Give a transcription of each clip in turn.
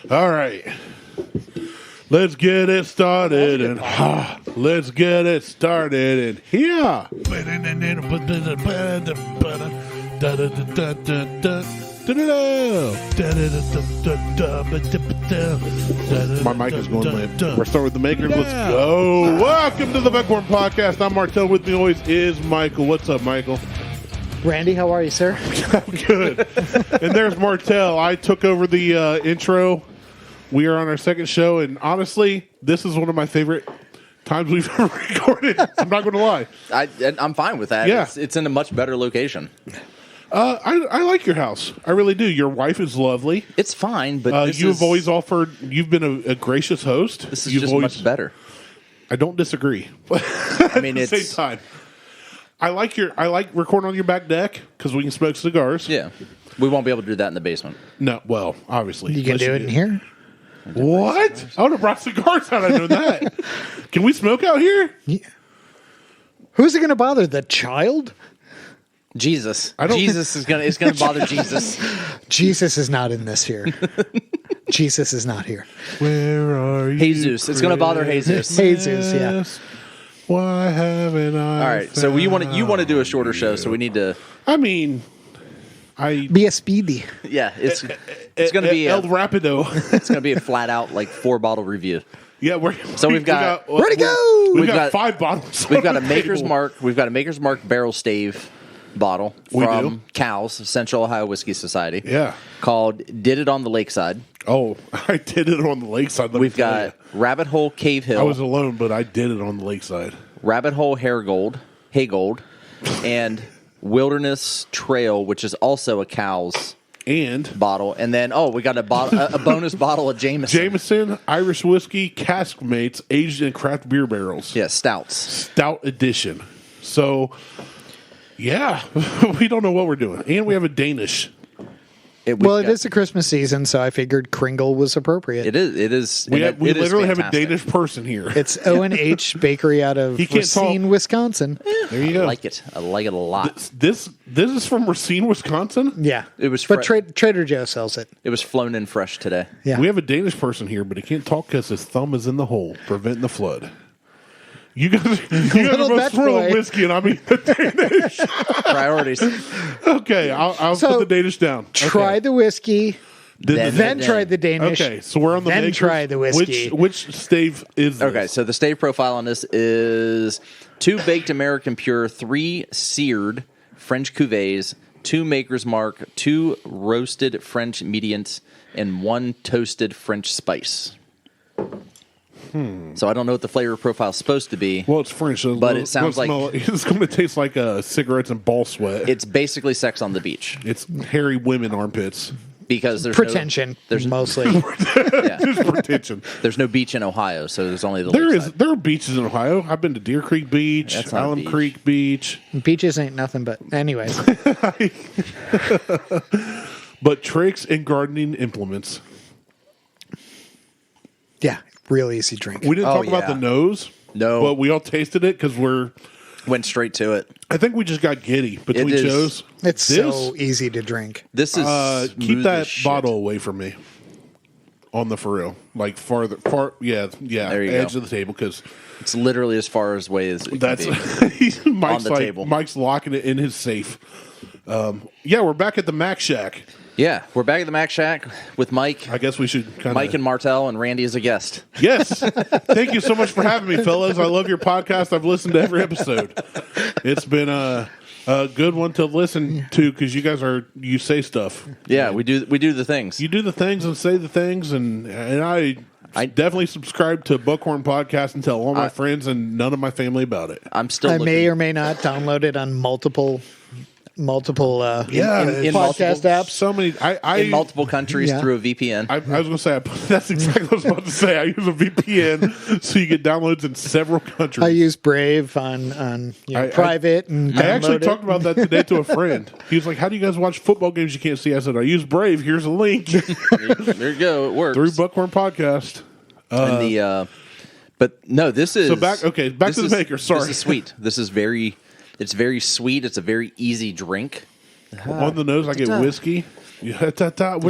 All right. Let's get it started and let's get it started and here. My mic is going limp. We're starting with the makers. Let's go. Welcome to the Buckhorn Podcast. I'm Martelle. With me always is Michael. What's up, Michael? Randy, how are you, sir? I'm good. And there's Martelle. I took over the intro. We are on our second show, and honestly, this is one of my favorite times we've ever recorded. I'm not going to lie. I'm fine with that. Yeah. It's in a much better location. I like your house. I really do. Your wife is lovely. It's fine, but You've always offered. You've been a gracious host. This is You've just always, much better. I don't disagree. I mean, at the same time, I like recording on your back deck because we can smoke cigars. Yeah, we won't be able to do that in the basement. No, well, obviously You can do it in here? What? I would have brought cigars out. I know that. Can we smoke out here? Yeah. Who's it going to bother? The child? Jesus. I don't Jesus is gonna bother Jesus. Jesus is not in this here. Jesus is not here. Where are you? Jesus. It's gonna bother Jesus. Jesus, yeah. Why haven't I? All right. So you want to do a shorter show, so we need to. I mean, Be a speedy. Yeah, it's gonna be El Rapido. it's gonna be a flat out like 4-bottle review. Yeah, we've got where to go? We've got 5 bottles. We've got a Maker's Mark. We've got a Maker's Mark barrel stave bottle We from do? COWS, Central Ohio Whiskey Society. Yeah. Called "Did It on the Lakeside." Oh, I did it on the lakeside. We've got Rabbit Hole Cave Hill. I was alone, but I did it on the lakeside. Rabbit Hole Haygold, and Wilderness Trail, which is also a COWS And bottle. And then we got a bonus bottle of Jameson. Jameson Irish whiskey cask mates aged in craft beer barrels. Yeah, stouts. Stout edition. So, yeah, we don't know what we're doing, and we have a Danish. It is the Christmas season, so I figured Kringle was appropriate. It is. We it literally is have a fantastic. Danish person here. It's O&H Bakery out of He can't Racine, talk. Wisconsin. There you go. I like it. I like it a lot. This is from Racine, Wisconsin. Yeah. It was But fre- Trader Joe sells it. It was flown in fresh today. Yeah. We have a Danish person here, but he can't talk because his thumb is in the hole, preventing the flood. You guys are both Dutch swirling boy. whiskey, and I mean the Danish. Priorities. Okay, I'll So, put the Danish down. Try the whiskey, then try the Danish. Okay, so we're on the Then makers. try the whiskey. Which stave is this? Okay, so the stave profile on this is 2 baked American pure, 3 seared French cuvées, 2 Maker's Mark, 2 roasted French medians, and 1 toasted French spice. So I don't know what the flavor profile is supposed to be. Well, it's French, so But it sounds like- it's going to taste like cigarettes and ball sweat. It's basically sex on the beach It's hairy women armpits. because there's Pretension, mostly. Just pretension. There's no beach in Ohio, so there's only the There lakeside. are beaches in Ohio. I've been to Deer Creek Beach, That's not a Allen beach. Creek Beach, Peaches ain't nothing but... Anyways. but tricks and gardening implements. Yeah, real easy drink. We didn't talk about yeah. the nose. No. But we all tasted it because Went straight to it. I think we just got giddy between It is. shows. It's This, so easy to drink. This is keep smooth that as shit. bottle away from me. On the for real, like far, yeah, There you edge go. of the table because It's literally as far away as it that's can be. Mike's On the table. Mike's locking it in his safe. Yeah, we're back at the Mac Shack. Yeah, we're back at the Mac Shack with Mike. I guess we should kind Mike of and Martelle and Randy as a guest. yes. Thank you so much for having me, fellas. I love your podcast. I've listened to every episode. It's been a good one to listen to because you say stuff. Yeah, we do the things. You do the things and say the things, and I definitely subscribe to Buckhorn Podcast and tell all my friends and none of my family about it. I'm still I looking. may or may not download it on multiple in podcast multiple- apps. So many. in multiple countries Yeah. through a VPN. I was going to say that's exactly what I was about to say. I use a VPN so you get downloads in several countries. I use Brave on private and I actually download it. talked about that today to a friend. He was like, "How do you guys watch football games you can't see?" I said, "I use Brave. Here's a link there you go. It works. through Buckhorn Podcast." And the but no, this is back to the maker. Sorry. This is sweet. This is very. It's very sweet. It's a very easy drink. On the nose, I get whiskey. We're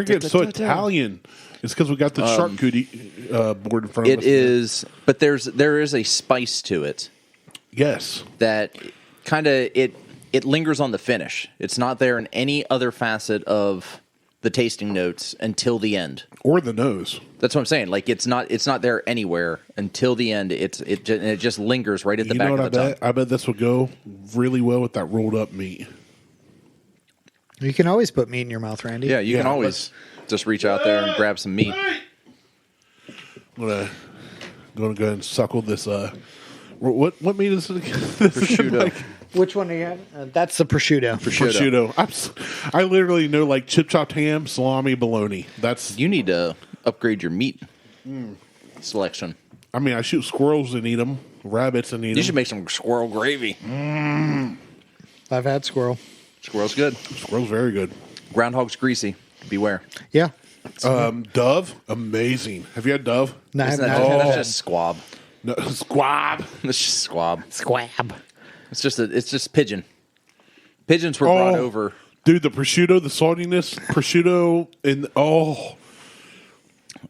getting so Italian. It's because we got the charcuterie board in front of us. It is, but there is a spice to it Yes. that kind of it lingers on the finish. It's not there in any other facet of the tasting notes until the end. Or the nose. That's what I'm saying. Like it's not there anywhere until the end. It just lingers right at the back of the tongue. I bet this would go really well with that rolled up meat. You can always put meat in your mouth, Randy. Yeah, you can always just reach out there and grab some meat. I'm gonna go ahead and suckle this. What meat is it again? Prosciutto. Which one are you having? That's the prosciutto. Prosciutto. I literally know like chip chopped ham, salami, bologna. That's. You need to upgrade your meat selection. I mean, I shoot squirrels and eat them, rabbits and eat them. You should make some squirrel gravy. I've had squirrel. Squirrel's good. Squirrel's very good. Groundhog's greasy. Beware. Yeah. Dove, amazing. Have you had Dove? No, I Isn't haven't that, had that's that. just squab. No, squab. That's just squab. Squab. It's just pigeon. Pigeons were brought over. Dude, the prosciutto, the saltiness, prosciutto, and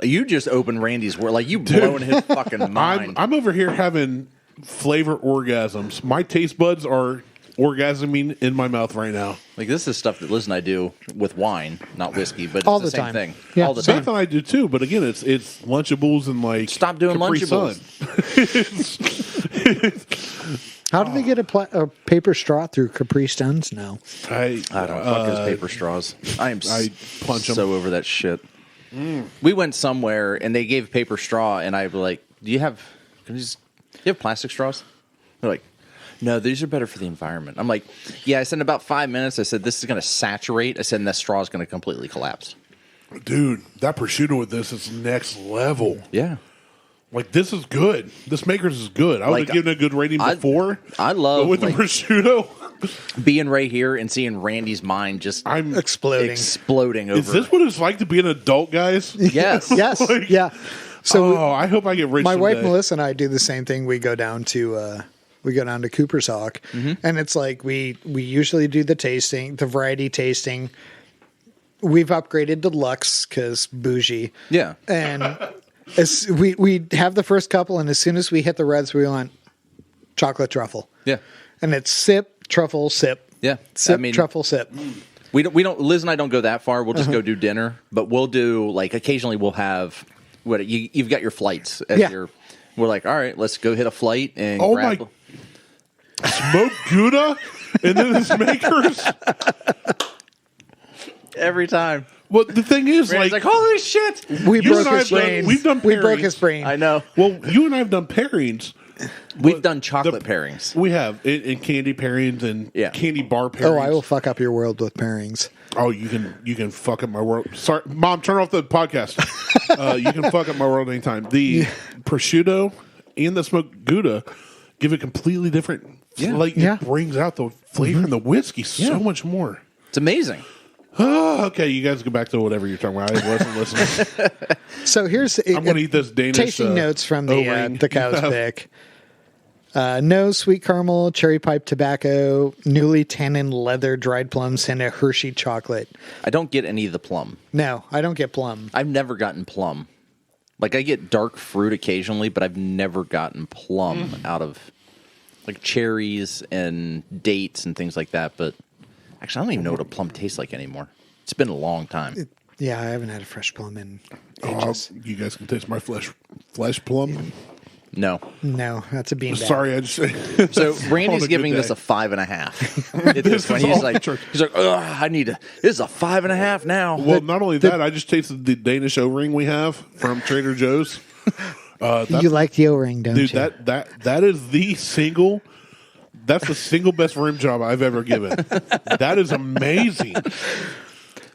You just opened Randy's world. Like you blowing his fucking mind. I'm over here having flavor orgasms. My taste buds are orgasming in my mouth right now. Like this is stuff that Liz and I do with wine, not whiskey, but All it's the the same time. thing. Yeah, All the same. time. Something I do too, but again, it's Lunchables and like Stop doing Capri Lunchables. Sun. How do they get a paper straw through Capri Suns? No. I I don't fuck those paper straws. I punch 'em. so over that shit. We went somewhere and they gave paper straw, and I was like, do you have plastic straws? They're like, no, these are better for the environment. I'm like, yeah. I said in about 5 minutes, I said, this is going to saturate. I said, and that straw is going to completely collapse. Dude, that prosciutto with this is next level. Yeah. Like, this is good. This Maker's is good. I would Like, have given it a good rating before. I love But with like, the prosciutto, being right here and seeing Randy's mind just I'm. Exploding. over. Is this what it's like to be an adult, guys? Yes. Yes. Like- yeah. So Oh, I hope I get rich my wife someday. Melissa and I do the same thing. We go down to Cooper's Hawk, and it's like we usually do the variety tasting. We've upgraded to Lux because bougie. Yeah. And as we have the first couple, and as soon as we hit the reds, we want chocolate truffle. Yeah. And it's sip, truffle, sip. Yeah. Sip, truffle, sip. We don't. Liz and I don't go that far. We'll just go do dinner, but we'll do like occasionally we'll have what you've got your flights. Yeah. We're like, all right, let's go hit a flight and Oh grab. Smoked Gouda and then this Maker's. Every time. Well, the thing is, Randy's like, holy shit! We You broke and I his have done- brain. we've done We broke pairings. his brain. I know. well, you and I have done pairings. We've done chocolate pairings. We have in candy pairings and Yeah. candy bar pairings. Oh, I will fuck up your world with pairings. Oh, you can fuck up my world. Sorry, Mom, turn off the podcast. You can fuck up my world anytime. The prosciutto and the smoked Gouda give it completely different. Yeah. Like Yeah. it brings out the flavor and the whiskey so much more. It's amazing. Oh, okay, you guys go back to whatever you're talking about. I wasn't listening. So here's I'm going to eat this Danish tasting notes from O-ring. the cow's pick. No sweet caramel, cherry pipe tobacco, newly tanned leather, dried plums, and a Hershey chocolate. I don't get any of the plum. No, I don't get plum. I've never gotten plum. Like I get dark fruit occasionally, but I've never gotten plum out of like cherries and dates and things like that. But actually, I don't even know what a plum tastes like anymore. It's been a long time. Yeah, I haven't had a fresh plum in Oh, ages. you guys can taste my flesh plum. No. No, that's a beanbag. Sorry, I just. So On Randy's a giving good this day. a 5.5. At this point, is he's all like, true. Ugh, I need to. This is a 5.5 now. Well, not only that, I just tasted the Danish O-ring we have from Trader Joe's. You like the O-ring, don't Dude, you? that is the single. That's the single best rim job I've ever given. That is amazing.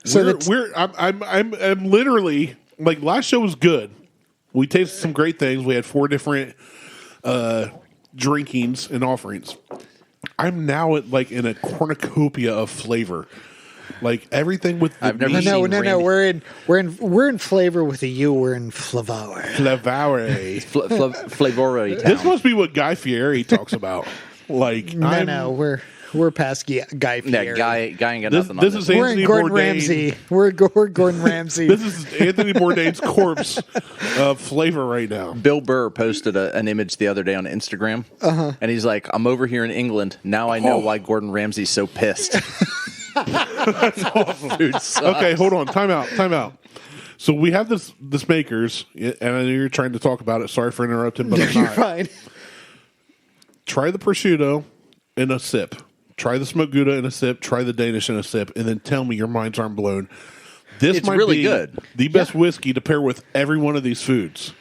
So I'm literally like last show was good. We tasted some great things. We had 4 different drinkings and offerings. I'm now at like in a cornucopia of flavor. Like everything with the I've never meat. seen no. Randy. We're in flavor with a U. We're in flavor. Flavore. Flavoroid. This must be what Guy Fieri talks about. Like No, we're We're past Guy Fieri. Yeah, guy ain't got This, nothing this on is this. We're in Anthony Gordon Bourdain. Ramsay. We're Gordon Ramsay. This is Anthony Bourdain's corpse flavor right now. Bill Burr posted an image the other day on Instagram, and he's like, "I'm over here in England now. I know why Gordon Ramsay's so pissed." That's awesome. Food sucks. Okay, hold on. Time out. So we have this makers, and I know you're trying to talk about it. Sorry for interrupting, but I'm You're not. fine. Try the prosciutto in a sip. Try the smoked Gouda in a sip. Try the Danish in a sip, and then tell me your minds aren't blown. This It's might really be good. the best whiskey to pair with every one of these foods.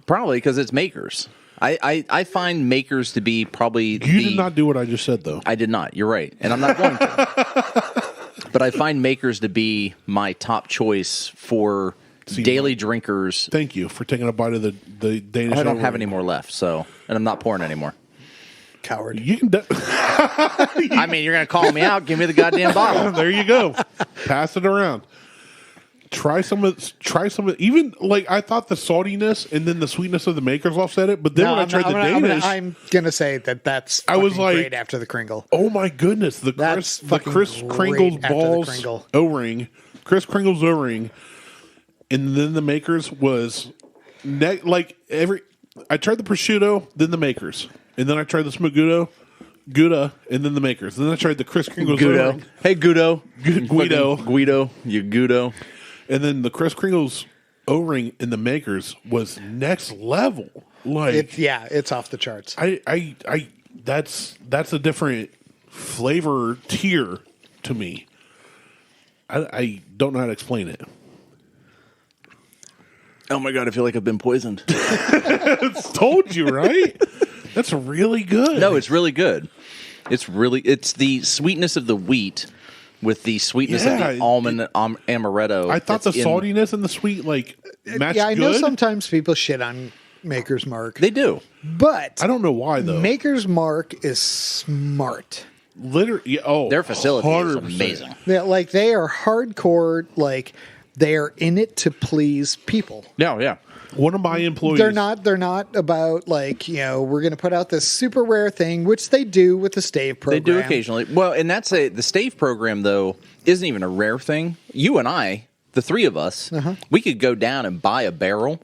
Probably because it's makers. I find makers to be probably. You did not do what I just said, though. I did not. You're right, and I'm not going to. But I find makers to be my top choice for daily drinkers. Thank you for taking a bite of the Danish. I don't have overlay. any more left, so and I'm not pouring anymore. Coward. You can. I mean, you're gonna call me out. Give me the goddamn bottle. There you go. Pass it around. Try some of. Even like I thought the saltiness and then the sweetness of the makers offset it, but then when I tried the Danish, I'm gonna say that's. I was fucking like- great after the Kringle. oh my goodness, the That's Chris fucking Kringle's great after the balls Kringle. O-ring, Chris Kringle's O-ring, and then the makers was like every. I tried the prosciutto, then the makers, and then I tried the smoked Gouda, and then the makers. Then I tried the Chris Kringle's Guido. O-ring. Hey, Guido. Guido. Fucking Guido. You Guido. And then the Chris Kringle's O-ring in the makers was next level. Like It's off the charts. that's a different flavor tier to me. I don't know how to explain it. Oh my god, I feel like I've been poisoned. Told you, right? That's really good. No, it's really good. It's the sweetness of the wheat with the sweetness of the almond amaretto. I thought the that's in- saltiness and the sweet like matched I know good. sometimes people shit on Maker's Mark, They do. but I don't know why though. Maker's Mark is smart. Literally, Their facility is 100%. amazing. They are hardcore. Like they are in it to please people. Yeah. One of my employees. They're not about like, we're going to put out this super rare thing, which they do with the stave program. They do occasionally. Well, and the stave program though isn't even a rare thing. You and I, the three of us, we could go down and buy a barrel,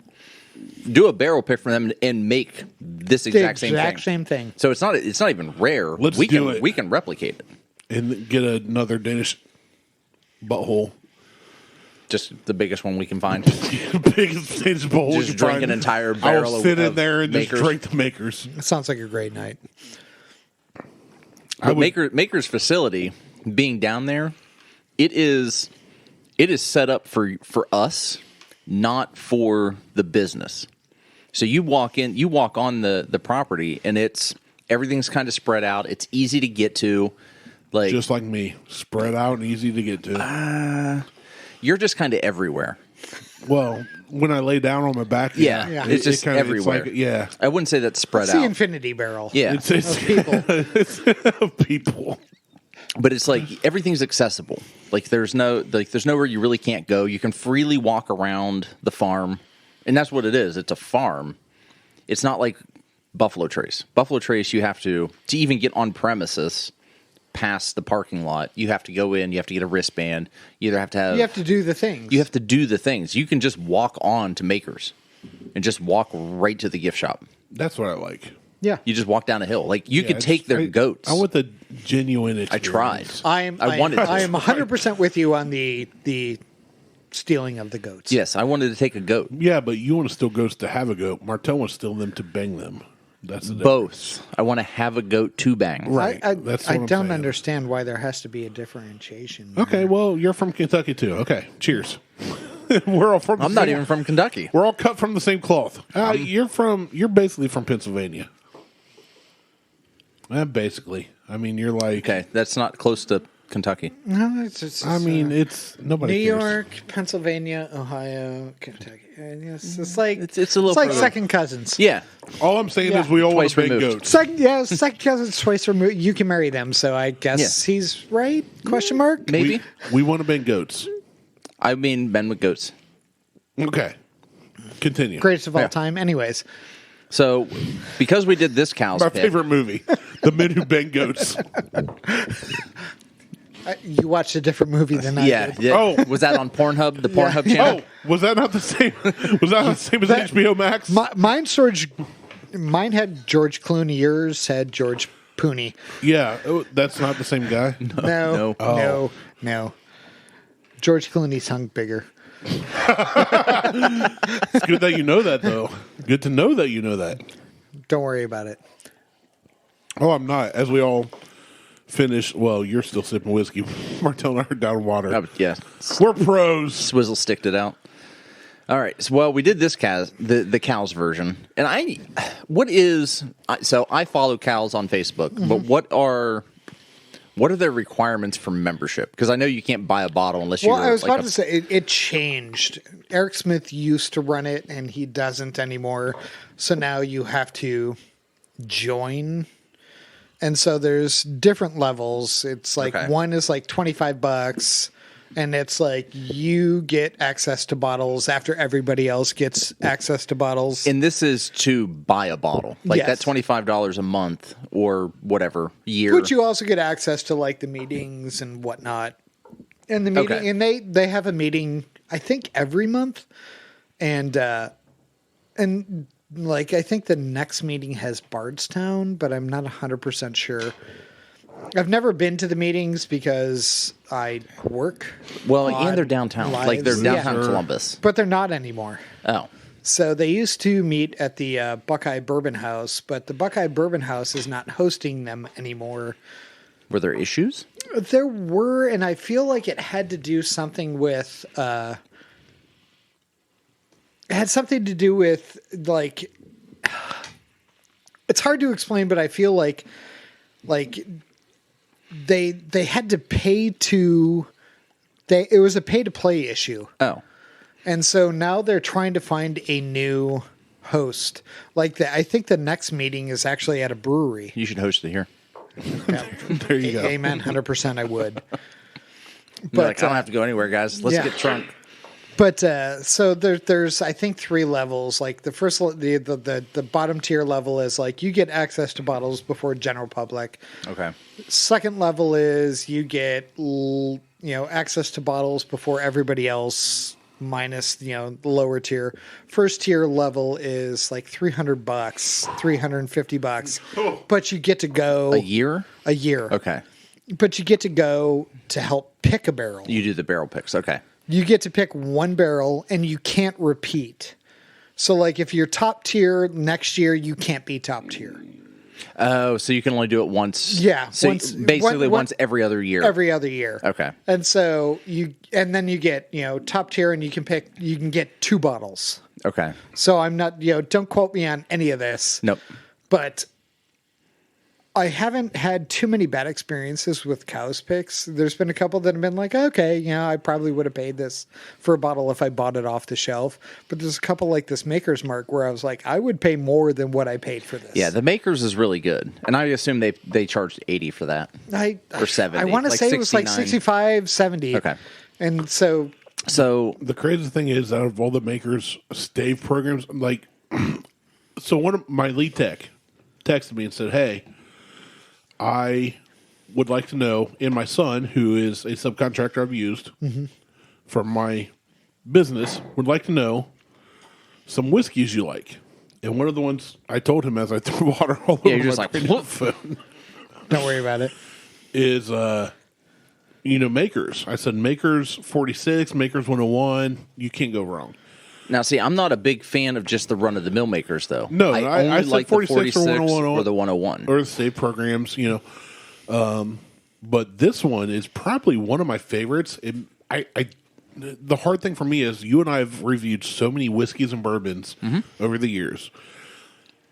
do a barrel pick from them, and make this exact same thing. So it's not even rare. Let's we do can it. we can replicate it. and get another Danish butthole. Just the biggest one we can find. Biggest Danish butthole. Just you can drink find. an entire barrel I'll sit in of there and makers. just drink the makers. It sounds like a great night. But Maker's facility being down there, it is set up for us, not for the business. So you walk on the property, and everything's kind of spread out. It's easy to get to. Like Just like me, spread out and easy to get to. you're just kind of everywhere. Well, when I lay down on my back, Yeah, Yeah. it's just kinda- everywhere. It's like, yeah, I wouldn't say that's spread It's the out. infinity barrel. Yeah, it's People. it's people. but it's like everything's accessible. Like there's nowhere you really can't go. You can freely walk around the farm, and that's what it is. It's a farm. It's not like Buffalo Trace. Buffalo Trace, you have to even get on premises past the parking lot. You have to go in. You have to get a wristband. You either have to have. You have to do the things. You have to do the things. You can just walk on to Makers, and just walk right to the gift shop. That's what I like. Yeah. You just walk down a hill. Like you could take their goats. I want the genuine experience. I tried. I wanted to. am 100% with you on the stealing of the goats. Yes, I wanted to take a goat. Yeah, but you want to steal goats to have a goat. Martelle wants to steal them to bang them. That's the difference. Both. I want to have a goat to bang. Right. I That's what I'm don't saying. understand why there has to be a differentiation. Okay, well, you're from Kentucky too. Okay, cheers. We're all from. I'm not even from Kentucky. We're all cut from the same cloth. You're basically from Pennsylvania. Basically, I mean, you're like. Okay, that's not close to Kentucky. No, it's I mean, it's nobody. New cares. York, Pennsylvania, Ohio, Kentucky. And it's like It's a little it's like further. second cousins. Yeah, All I'm saying Yeah. is we all want Twice to bang removed. goats. Second cousins twice removed. You can marry them, so I guess he's right? Question mark. maybe. We want to bang goats. I mean, men with goats. Okay, continue. Greatest of all Yeah. time. Anyways, So, because we did this cow's My pick, favorite movie, The Men Who Bang Goats. You watched a different movie than I yeah, did. yeah. Oh. Was that on Pornhub, the Pornhub channel? Oh, was that not the same? Was that not the same as HBO Max? Mine had George Clooney. Yours had George Pooney. Yeah, that's not the same guy. No. George Clooney's hung bigger. It's good that you know that, though. Good to know that you know that. Don't worry about it. Oh, I'm not. As we all finish, well, you're still sipping whiskey. Martelle and I are down water. Yeah. We're pros. Swizzle sticked it out. All right. So, well, we did this cows, the cows version, and I follow cows on Facebook, but what are their requirements for membership? Because I know you can't buy a bottle unless you're. Well, I was about to say it changed. Eric Smith used to run it, and he doesn't anymore. So now you have to join. And so there's different levels. It's like one is like $25, and it's like you get access to bottles after everybody else gets access to bottles. And this is to buy a bottle, like Yes. that $25 a month or whatever year. But you also get access to like the meetings and whatnot. And the meeting, and they have a meeting, I think every month, and like I think the next meeting has Bardstown, but I'm not 100% sure. I've never been to the meetings because I work. Well, and they're downtown, like they're downtown Columbus, but they're not anymore. Oh. So they used to meet at the Buckeye Bourbon House, but the Buckeye Bourbon House is not hosting them anymore. Were there issues? There were, and I feel like it had to do something with it had something to do with like it's hard to explain, but I feel like they had to pay to it was a pay to play issue. Oh. And so now they're trying to find a new host. Like I think the next meeting is actually at a brewery. You should host it here. There you go. Amen. 100% I would. But like, I don't have to go anywhere, guys. Let's get drunk. But so there's I think 3 levels. Like the first, the bottom tier level is like you get access to bottles before general public. Okay. Second level is you get access to bottles before everybody else, minus the lower tier. First tier level is like $300, $350, but you get to go a year. Okay. But you get to go to help pick a barrel. You do the barrel picks. Okay. You get to pick one barrel, and you can't repeat. So, like, if you're top tier next year, you can't be top tier. Oh, so you can only do it once. Yeah, so once every other year. Every other year. Okay. And so then you get top tier, and you can get 2 bottles. Okay. So I'm not don't quote me on any of this. Nope. But I haven't had too many bad experiences with Cow's Picks. There's been a couple that have been like, okay, I probably would have paid this for a bottle if I bought it off the shelf. But there's a couple like this Maker's Mark where I was like, I would pay more than what I paid for this. Yeah, the Maker's is really good. And I assume they charged $80 for that. Or $70. I want to say it was like $65, $70. Okay. And so the crazy thing is, out of all the Makers stave programs, like, so one of my lead tech texted me and said, hey, I would like to know, and my son, who is a subcontractor I've used from my business, would like to know some whiskeys you like. And one of the ones I told him as I threw water all over you're my phone don't worry about it. is, Makers. I said Makers 46, Makers 101. You can't go wrong. Now, see, I'm not a big fan of just the run-of-the-mill Makers, though. No, I only said like 46 the 46 or the 101. Or the state programs, But this one is probably one of my favorites. The hard thing for me is you and I have reviewed so many whiskeys and bourbons over the years.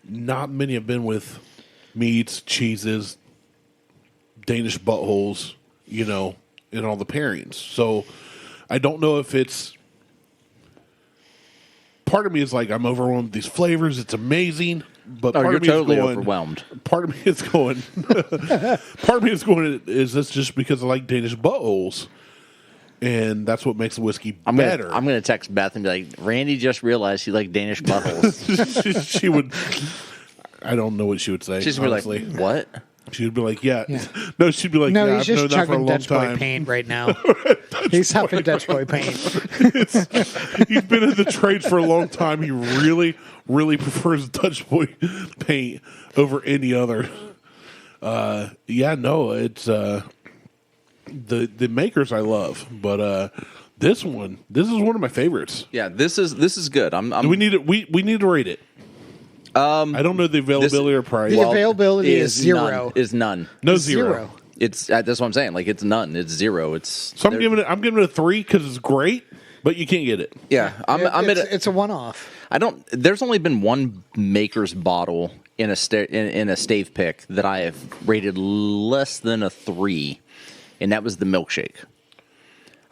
Not many have been with meats, cheeses, Danish buttholes, and all the pairings. So I don't know if it's... Part of me is like, I'm overwhelmed with these flavors. It's amazing. But part you're of me totally is going, overwhelmed. Part of me is going, is this just because I like Danish buttholes? and that's what makes the whiskey I'm better. I'm gonna text Beth and be like, Randy just realized he liked Danish buttholes. she would. I don't know what she would say. She's gonna honestly. be like, what? She'd be like, yeah. No, she'd be like, No, yeah, he's I've known just that for a chugging long Dutch boy time. paint right now. He's huffing Dutch boy paint. He's been in the trades for a long time. He really, really prefers Dutch boy paint over any other. It's the makers I love, but this is one of my favorites. Yeah, this is good. Do we need it? We need to rate it. I don't know the availability or price. The availability is zero. None, is none. No zero. It's that's what I'm saying. Like it's none. It's zero. So I'm giving it a 3 because it's great, but you can't get it. Yeah, It's a one-off. There's only been one Maker's bottle in a stave pick that I have rated less than a 3, and that was the milkshake.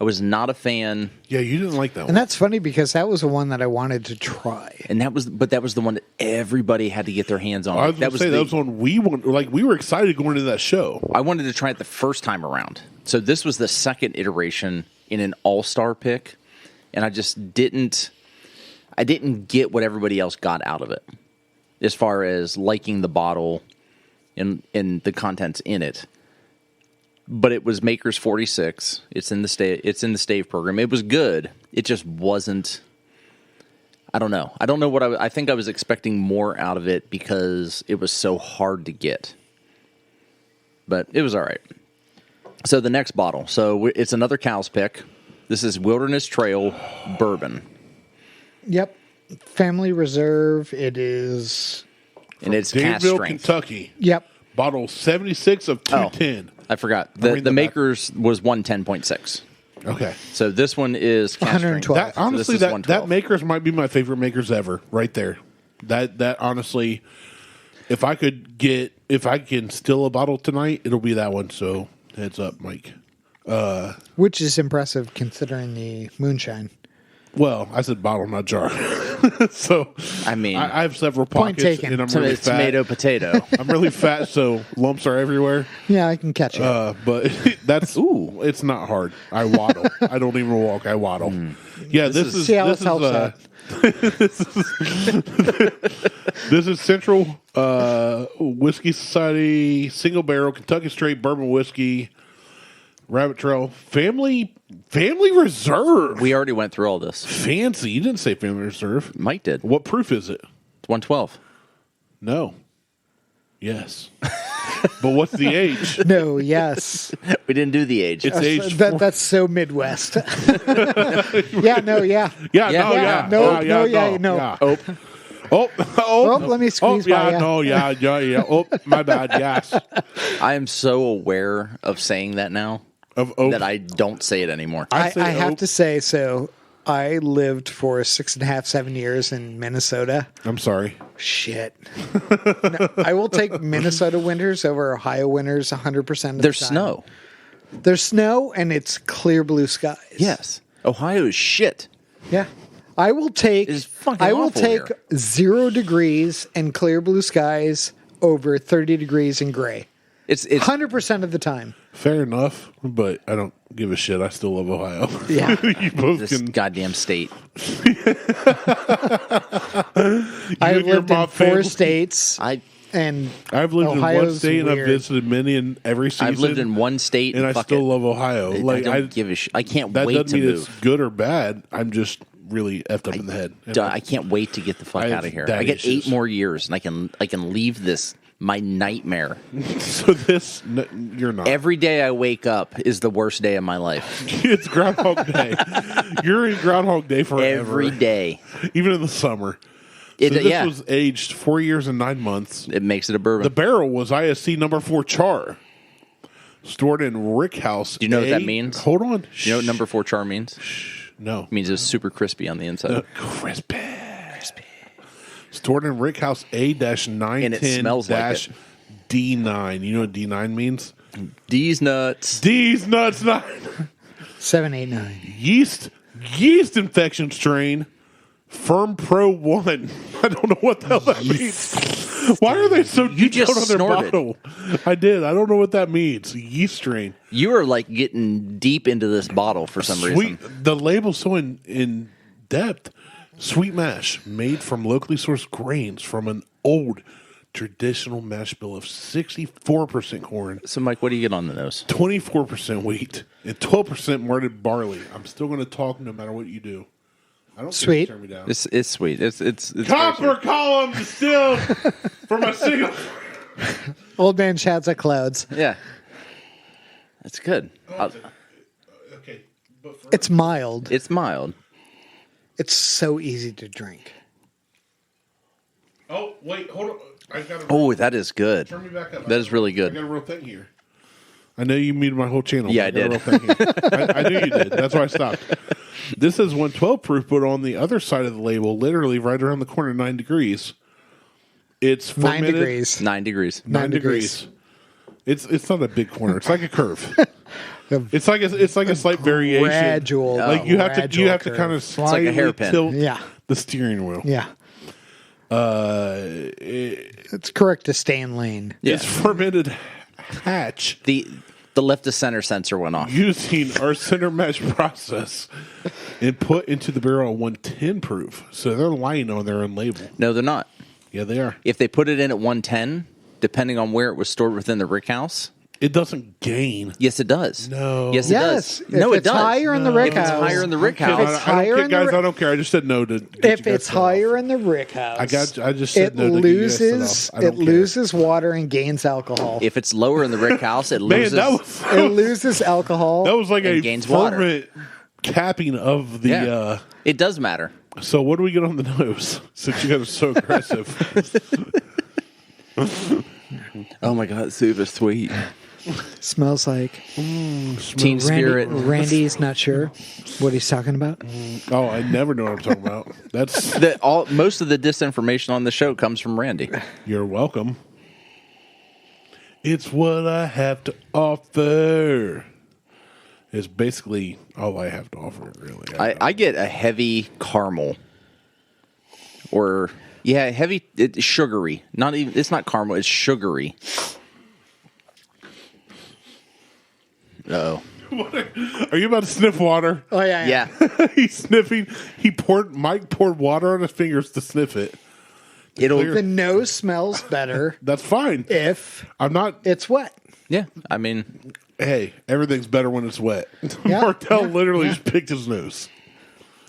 I was not a fan. Yeah, you didn't like that And one. that's funny because that was the one that I wanted to try. And that was the one that everybody had to get their hands on. I was going to say that was one we were excited going into that show. I wanted to try it the first time around. So this was the second iteration in an all-star pick, and I just didn't get what everybody else got out of it as far as liking the bottle and the contents in it. But it was Maker's 46. It's in the stave program. It was good. It just wasn't. I don't know. I don't know what I think I was expecting more out of it because it was so hard to get. But it was all right. So the next bottle. So it's another Cow's pick. This is Wilderness Trail Bourbon. Yep. Family Reserve. It is. And it's cast Danville, strength. Kentucky. Yep. Bottle 76 of 210. I forgot. The Maker's was 110.6. Okay. So this one is cast strength. 112. That, honestly, So this is that 112. Maker's might be my favorite Maker's ever, right there. That honestly, if I can steal a bottle tonight, it'll be that one. So heads up, Mike. Which is impressive considering the moonshine. Well, I said bottle, not jar. So I mean, I have several Point pockets, taken. and I'm really fat. tomato, potato. I'm really fat, so lumps are everywhere. Yeah, I can catch it. But that's it's not hard. I waddle. I don't even walk. I waddle. Yeah, this is See how this helps out. this is Central Whiskey Society Single Barrel Kentucky Straight Bourbon Whiskey Rabbit Trail Family Reserve. We already went through all this. Fancy. You didn't say Family Reserve. Mike did. What proof is it? It's 112. No. Yes. But what's the age? No, yes. We didn't do the age. It's age. That's so Midwest. Yeah, no, yeah. Yeah, Yeah. no. No. Yeah. Oh, let me squeeze by yeah, ya. no, yeah. Oh, my bad, yes. I am so aware of saying that now Of oak. that I don't say it anymore. I say have oak. to say, so I lived for 6.5, 7 years in Minnesota. I'm sorry. Shit. No, I will take Minnesota winters over Ohio winters 100% of the time. There's snow. There's snow, and it's clear blue skies. Yes. Ohio is shit. Yeah. I will take It's fucking I will awful take here. 0 degrees and clear blue skies over 30 degrees and gray. It's 100% of the time. Fair enough, but I don't give a shit. I still love Ohio. Yeah. You both this can. goddamn state. I've your lived in mob 4 family. states, I and I've lived in one Ohio's state and I've weird. visited many in every season. I've lived in one state and I fuck still it. love Ohio. I don't give a shit. I can't that wait doesn't to mean move. it's good or bad. I'm just really effed up in the head. And I can't wait to get the fuck I have out of here. dad I get issues. 8 more years, and I can leave this my nightmare. So this, you're not. Every day I wake up is the worst day of my life. It's Groundhog Day. You're in Groundhog Day forever. Every day. Even in the summer. It, So this yeah, was aged 4 years and 9 months. it makes it a bourbon. The barrel was ISC number 4 char. Stored in Rick House. Do you know what that means? Hold on. you know what number 4 char means? No. It means it's super crispy on the inside. Crispy. Stored in Rick House A-910 And it smells like it. D9. You know what D9 means? These nuts. D's nuts 9. 789. Yeast infection strain. Firm Pro 1. I don't know what the hell that means. Why are they so You just detailed on their snorted. bottle? I did. I don't know what that means. Yeast strain. You are like getting deep into this bottle for some reason. The label's so in depth. Sweet mash made from locally sourced grains from an old traditional mash bill of 64% corn, So, Mike, what do you get on the nose? 24% wheat, and 12% malted barley. I'm still going to talk no matter what you do. I don't Sweet. Turn me down. It's sweet. It's Copper column distilled from a single. Old man shouts at clouds. Yeah, it's good. Okay, but for It's mild. It's mild. It's so easy to drink. oh wait, hold on. I got Oh, that is good. turn me back up. That is really I good. got a real thing here. I know you muted my whole channel. Yeah, but I got a real thing here. I knew you did. That's why I stopped. This is 112 proof, but on the other side of the label, literally right around the corner, 9 degrees. It's 9 fermented. degrees. 9 degrees. 9 degrees. It's not a big corner. It's like a curve. it's like a slight variation. Gradual. Like you have to curve. kind of slightly like a hairpin. tilt Yeah. the steering wheel. Yeah. It's correct to stay in lane. Yeah. It's fermented hatch The left to center sensor went off. using our center mesh process and put into the barrel at 110 proof. So they're lying on their own label. No, they're not. Yeah, they are. If they put it in at 110, depending on where it was stored within the rick house, It doesn't gain. yes, it does. No. Yes, Yes. it does. No, if it it's does. higher in the rick If it's house. higher in the rick house, If it's higher in the guys, ri- I don't care. I just said no to. get If you guys it's set off. higher in the rick house, I just said it no to get you guys set loses off. I don't care. loses water and gains alcohol. if it's lower in the rick house, it Man, loses. It loses alcohol. that was like And a gains water. fervent capping of the. Yeah. It does matter. So what do we get on the nose? Since you guys are so aggressive. Oh my god, super sweet. Smells like Teen Spirit. Randy's not sure what he's talking about. Oh, I never know what I'm talking about. That's Most of the disinformation on the show comes from Randy. you're welcome. It's what I have to offer. It's basically all I have to offer, really. I get a heavy caramel, or heavy sugary. Not even. It's not caramel. It's sugary. Uh-oh. Are you about to sniff water? Oh yeah, Yeah. He's sniffing. Mike poured water on his fingers to sniff it. It'll. clear- The nose smells better That's fine. if I'm not. it's wet. Yeah. I mean, Hey, everything's better when it's wet. Yeah, Martelle yeah, literally yeah. just picked his nose.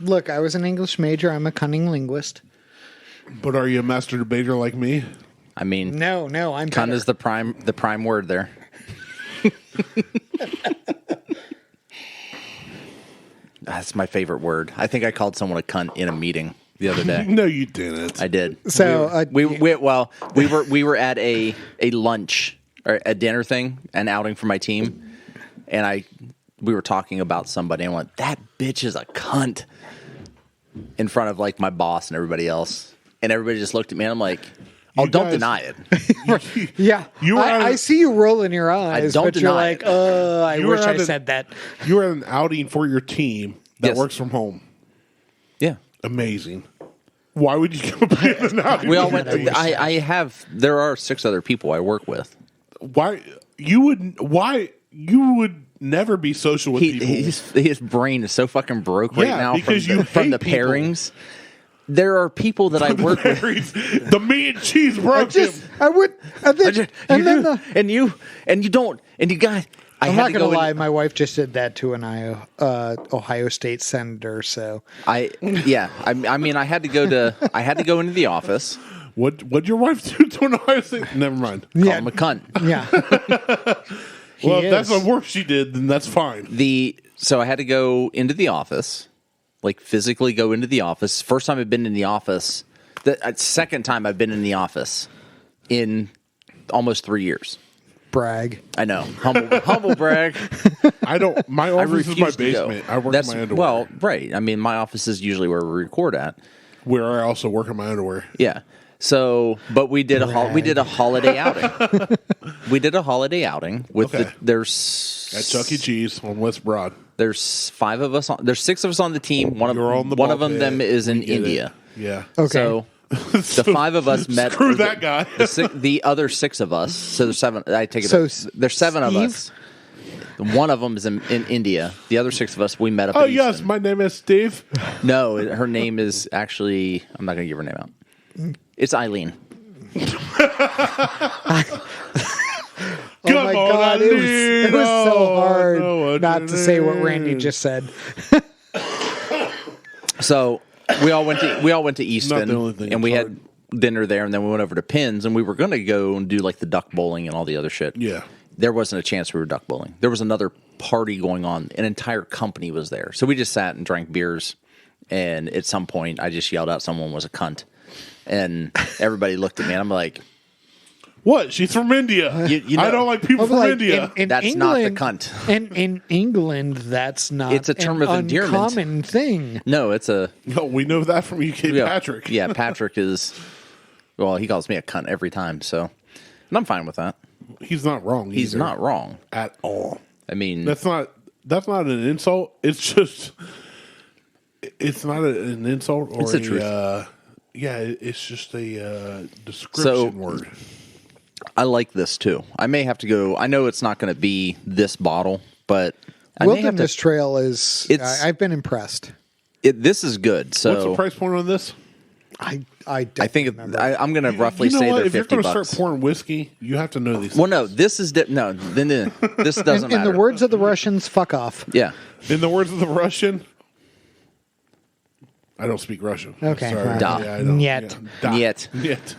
Look, I was an English major. I'm a cunning linguist. But are you a master debater like me? I'm No, I'm cunt better. is the prime word there. That's my favorite word. I think I called someone a cunt in a meeting the other day. No, you didn't. I did. So we were at a lunch or a dinner thing, an outing for my team, and we were talking about somebody, and I went, "That bitch is a cunt," in front of like my boss and everybody else, and everybody just looked at me, and I'm like, "Oh, You don't guys- deny it." yeah, You were at I a- see you rolling your eyes, don't but you're deny like, it. I You wish were I at a- said that. You were at an outing for your team that Yes. works from home. Yeah, Amazing. Why would you come up with an outing? we all for went. your team? There are 6 other people I work with. Why you would never be social with people? His brain is so fucking broke right Yeah, now because from you from hate the people. pairings. There are people that I work with. The meat and cheese broke him. I would, and then, and then the, and you don't, and you guys. I'm not gonna lie. My wife just did that to an Ohio State senator. So I mean, I had to go into the office. What'd your wife do to an Ohio State? Never mind. Call him a cunt. yeah, Well, if that's is. the worst she did, then that's fine. So I had to go into the office, like physically go into the office. First time I've been in the office. The second time I've been in the office in almost 3 years. brag. I know, humble brag. I don't. My office is my refuse to go. basement. I work That's in my underwear. well, right. I mean, my office is usually where we record at. Where I also work in my underwear. Yeah. So, but we did a holiday outing. We did a holiday outing with Okay. there's At Chuck E. Cheese on West Broad. there's 5 of us on. There's 6 of us on the team. One You're on the of ball them pit. is in We get it. India. Yeah. Okay. So The 5 of us met. Screw that guy. The other 6 of us. So there's 7. I take it. So there's 7 of Steve? us. One of them is in India. The other 6 of us we met up. Oh in yes, Easton. my name is Steve. No, her name is actually. I'm not going to give her name out. It's Eileen. Oh my God, it was so hard not to say what Randy just said. So we all went to Easton, Not the only thing and we that's had dinner there, and then we went over to Pins, and we were going to go and do like the duck bowling and all the other shit. Yeah. There wasn't a chance we were duck bowling. There was another party going on. An entire company was there. So we just sat and drank beers, and at some point I just yelled out someone was a cunt. And everybody looked at me, and I'm like, What? She's from India. You know- I don't like people from India. That's not the cunt. In England, that's not It's a term an of endearment. uncommon thing. no, it's a... No, we know that from UK Patrick. Yeah, Patrick is... Well, he calls me a cunt every time, so... And I'm fine with that. He's not wrong. He's either, not wrong. at all. I mean... That's not an insult. It's just. It's not an insult or It's the truth. Yeah, it's just a description word. I like this too. I may have to go. I know it's not going to be this bottle, but I may have Wilderness to. Trail is. I've been impressed. This is good. So What's the price point on this? I think I'm going to roughly You know say what? they're If you're $50. going to start pouring whiskey, you have to know these. Well, no, this is no. Then this doesn't in matter. the words of the Russians, fuck off. Yeah. In the words of the Russian, I don't speak Russian. Okay, Sorry. fine. Da. I don't. Niet. Yeah. Da. Niet. Niet.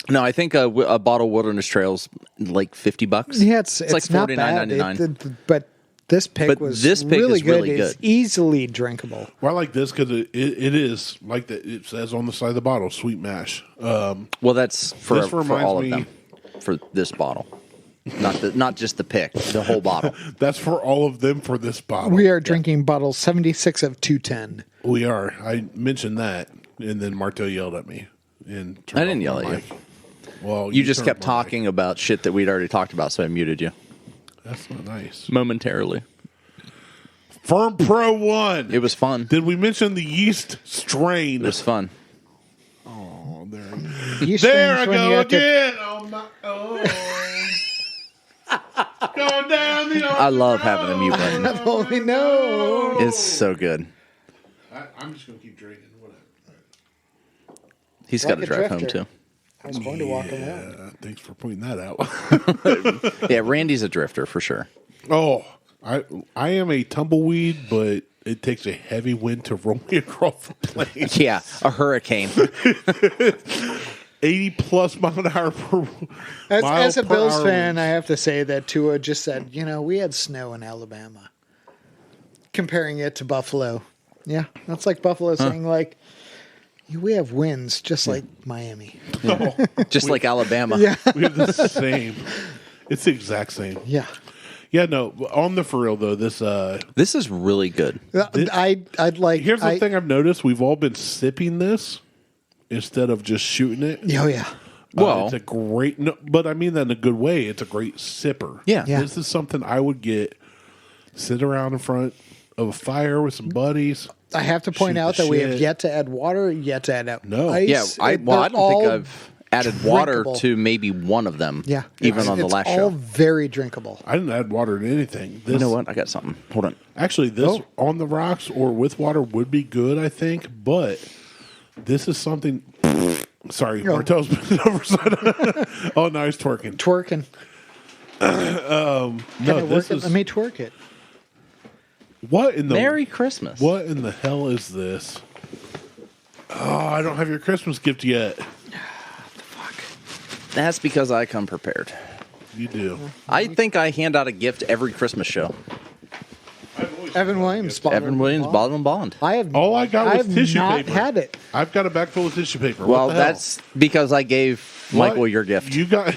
No, I think a bottle of Wilderness Trail's like $50. Yeah, it's like not bad. $49.99. But this pick But was this pick really is good. really It's good. easily drinkable. Well, I like this because it is like that. It says on the side of the bottle, sweet mash. Well, that's for This reminds all of me- them. For this bottle, not just the pick, the whole bottle. That's for all of them for this bottle. We are drinking bottle 76 of 210. We are. I mentioned that, and then Martelle yelled at me. And I didn't yell my at you. mic. Well, You just turned kept my talking mic. about shit that we'd already talked about, so I muted you That's not nice. momentarily. Firm Pro 1. It was fun. Did we mention the yeast strain? It was fun. Oh, there. You There I strange when you go have to- again. Oh my. Oh. Going down the. I love having a mute button. Only know. It's so good. I'm just gonna keep drinking. Whatever. He's Like got to a drive home drifter. too. I was going to walk around. Thanks for pointing that out. Yeah, Randy's a drifter for sure. Oh, I am a tumbleweed, but it takes a heavy wind to roll me across the plane. Yeah, a hurricane. 80 plus mile an hour per As a per Bills hour fan, winds. I have to say that Tua just said, we had snow in Alabama. Comparing it to Buffalo. Yeah, that's like Buffalo saying, like, we have winds just like Miami. Just like Alabama. Yeah. We have the same. It's the exact same. Yeah. Yeah, no. On the for real though, this. This is really good. I'd like. Here's the thing I've noticed: we've all been sipping this instead of just shooting it. Oh, yeah. Well- it's a great. No, but I mean that in a good way. It's a great sipper. Yeah. Yeah. This is something I would get. Sit around in front of a fire with some buddies. I have to point Shoot out the that we have shit. yet to add water, yet to add No. ice. Yeah, I don't think I've added water drinkable. to maybe one of them. Yeah. even on the it's last all show. very drinkable. I didn't add water to anything. This, You know what? I got something. Hold on. Actually, this on the rocks or with water would be good, I think. But this is something. Sorry, Martelle's been overside. Oh, no, he's twerking. Twerking. No, this is Let me twerk it. what in the Merry Christmas. What in the hell is this? Oh, I don't have your Christmas gift yet. That's because I come prepared. You do. I think I hand out a gift every Christmas show. Evan Williams. Evan Williams, Bottle and Bond. I have. All I got I was have tissue not paper. had it. I've got a bag full of tissue paper. Well, What the hell? that's because I gave What? Michael your gift. You got.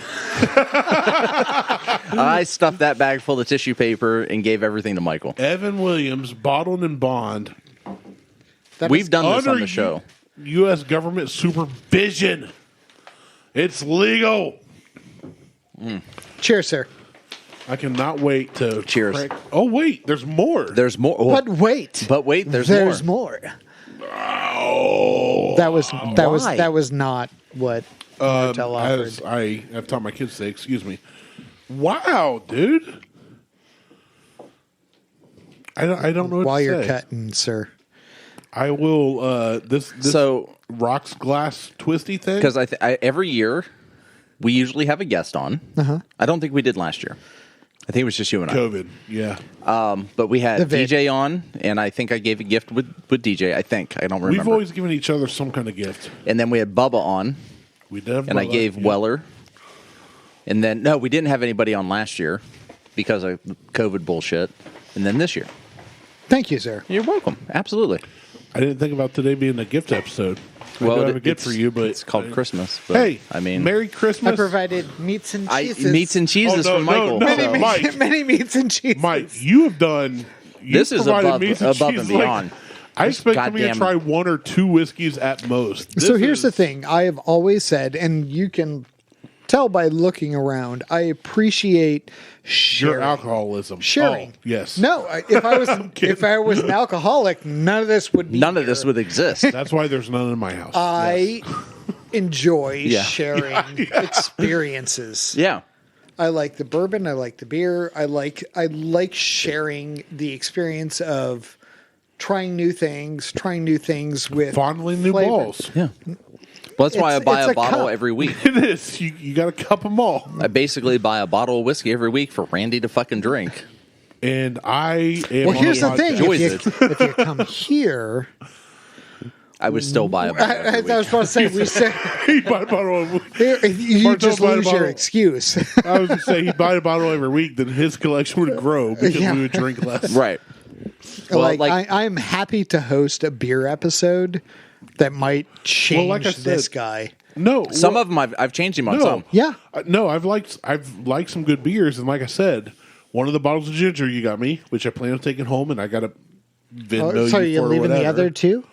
I stuffed that bag full of tissue paper and gave everything to Michael. Evan Williams, bottled and bond. We've done this on Under the show. U.S. government supervision. It's legal. Cheers, sir. I cannot wait to Cheers. crack- Oh wait, there's more. There's more. But wait. But wait, there's There's more. more. Oh, That was Why? that was not what Martelle offered. As I have taught my kids to say, excuse me. Wow, dude. I don't know what While to you're say. cutting, sir. I will. This So rocks glass twisty thing. because every year we usually have a guest on. I don't think we did last year. I think it was just you and I. COVID, yeah. But we had The vid. DJ on, and I think I gave a gift with DJ. I think I don't remember. We've always given each other some kind of gift. And then we had Bubba on, We did, have and I Bubba, gave yeah. Weller. And then no, we didn't have anybody on last year because of COVID bullshit. And then this year, Thank you, sir. you're welcome. Absolutely. I didn't think about today being a gift episode. I Well, do have a gift it's- for you, but it's called Christmas. But, Hey, I mean, Merry I Christmas, provided meats and cheeses. meats and cheeses Oh, no, from Michael. no, many, no. so- Mike. many meats and cheeses. Mike. You have done. You This is provided above- meats above cheese, and beyond. I expect me to goddamn- try 1 or 2 whiskeys at most. So This here's is- the thing. I have always said, and you can tell by looking around, I appreciate sharing. your alcoholism. Sharing. Oh, yes. No, if I was an alcoholic, none of this would be. None of here. this would exist. That's why there's none in my house. I enjoy Yeah. sharing experiences. Yeah. I like the bourbon. I like the beer. I like sharing the experience of trying new things with Fondling new flavor. balls. Yeah. Well, that's why I It's- buy it's a a bottle cup. every week. It is. You got to cup them all. I basically buy a bottle of whiskey every week for Randy to fucking drink. And I am. Well, on here's the podcast. thing: Enjoys if you come here, I would still buy a bottle I every was week. about to say we said He buy a bottle of- you Martelle just buy a lose your bottle. excuse. I was going to say he'd buy a bottle every week, then his collection would grow because Yeah. we would drink less. Right. Well, I'm happy to host a beer episode that might change like I this said- guy. No, some of them I've changed him on some. Yeah. No, I've liked some good beers, and like I said, one of the bottles of ginger you got me, which I plan on taking home, and I got to Venmo So you you're for leaving whatever. the other two?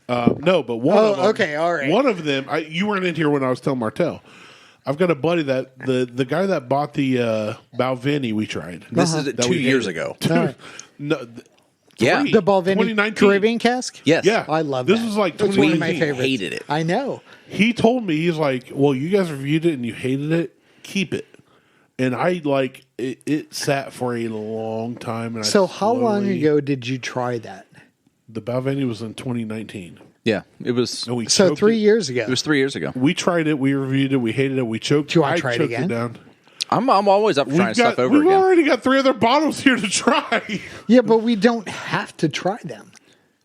No, but one Oh, of them. okay, all right. One of them, you weren't in here when I was telling Martelle. I've got a buddy that the guy that bought the Balvenie we tried. This is That 2 we years hated. ago. All right. No, Yeah. three. The Balvenie 2019. Caribbean cask? Yes. Yeah, I love this that. was like It's one of my 2019. favorites. Hated it. I know. He told me, he's like, well, you guys reviewed it and you hated it. Keep it. And I like it. It sat for a long time. And So I how long slowly- ago did you try that? The Balvenie was in 2019. Yeah. It was And we So choked 3 it. years ago. it was 3 years ago. We tried it. We reviewed it. We hated it. We choked. Do you wanna I try it choked again? down. I'm always up for trying stuff over we've again. already got 3 other bottles here to try. Yeah, but we don't have to try them.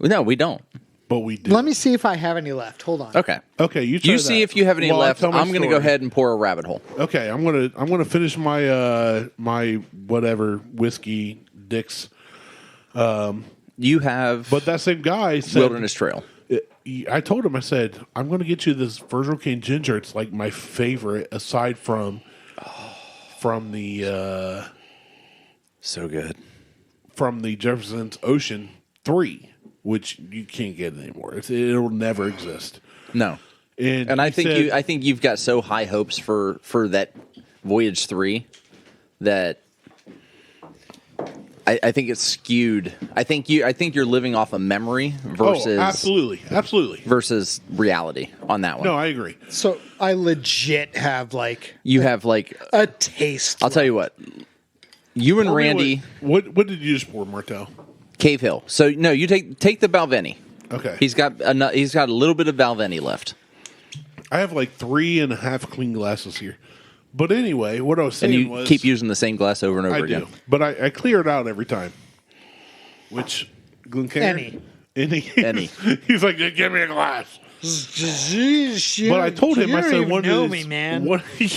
Oh. No, we don't. But we did. Let me see if I have any left. Hold on. Okay. Okay, you try You see that. if you have any While I left. tell my I'm going to go story. ahead and pour a rabbit hole. Okay, I'm gonna finish my my whatever whiskey dicks. You have But that same guy said, Wilderness Trail. I told him, I said, I'm going to get you this Virgil King Ginger. It's like my favorite, aside from the So good. from the Jefferson's Ocean 3, which you can't get anymore. It'll never exist. No. And I he think said- I think you've got so high hopes for that Voyage 3 that I think it's skewed. I think you're living off a memory versus absolutely. versus reality on that one. No, I agree. So I legit have like You have like a taste. I'll tell you what. You and Tell me Randy what did you just pour, Martelle? Cave Hill. So no, you take the Balvenie. Okay, He's got a little bit of Balvenie left. I have like 3.5 clean glasses here. But anyway, what I was And saying you was keep using the same glass over and over I again. do, but I clear it out every time. Which Glencairn? Any. He's like, give me a glass. But I told him, I said, "One know me, man." What, you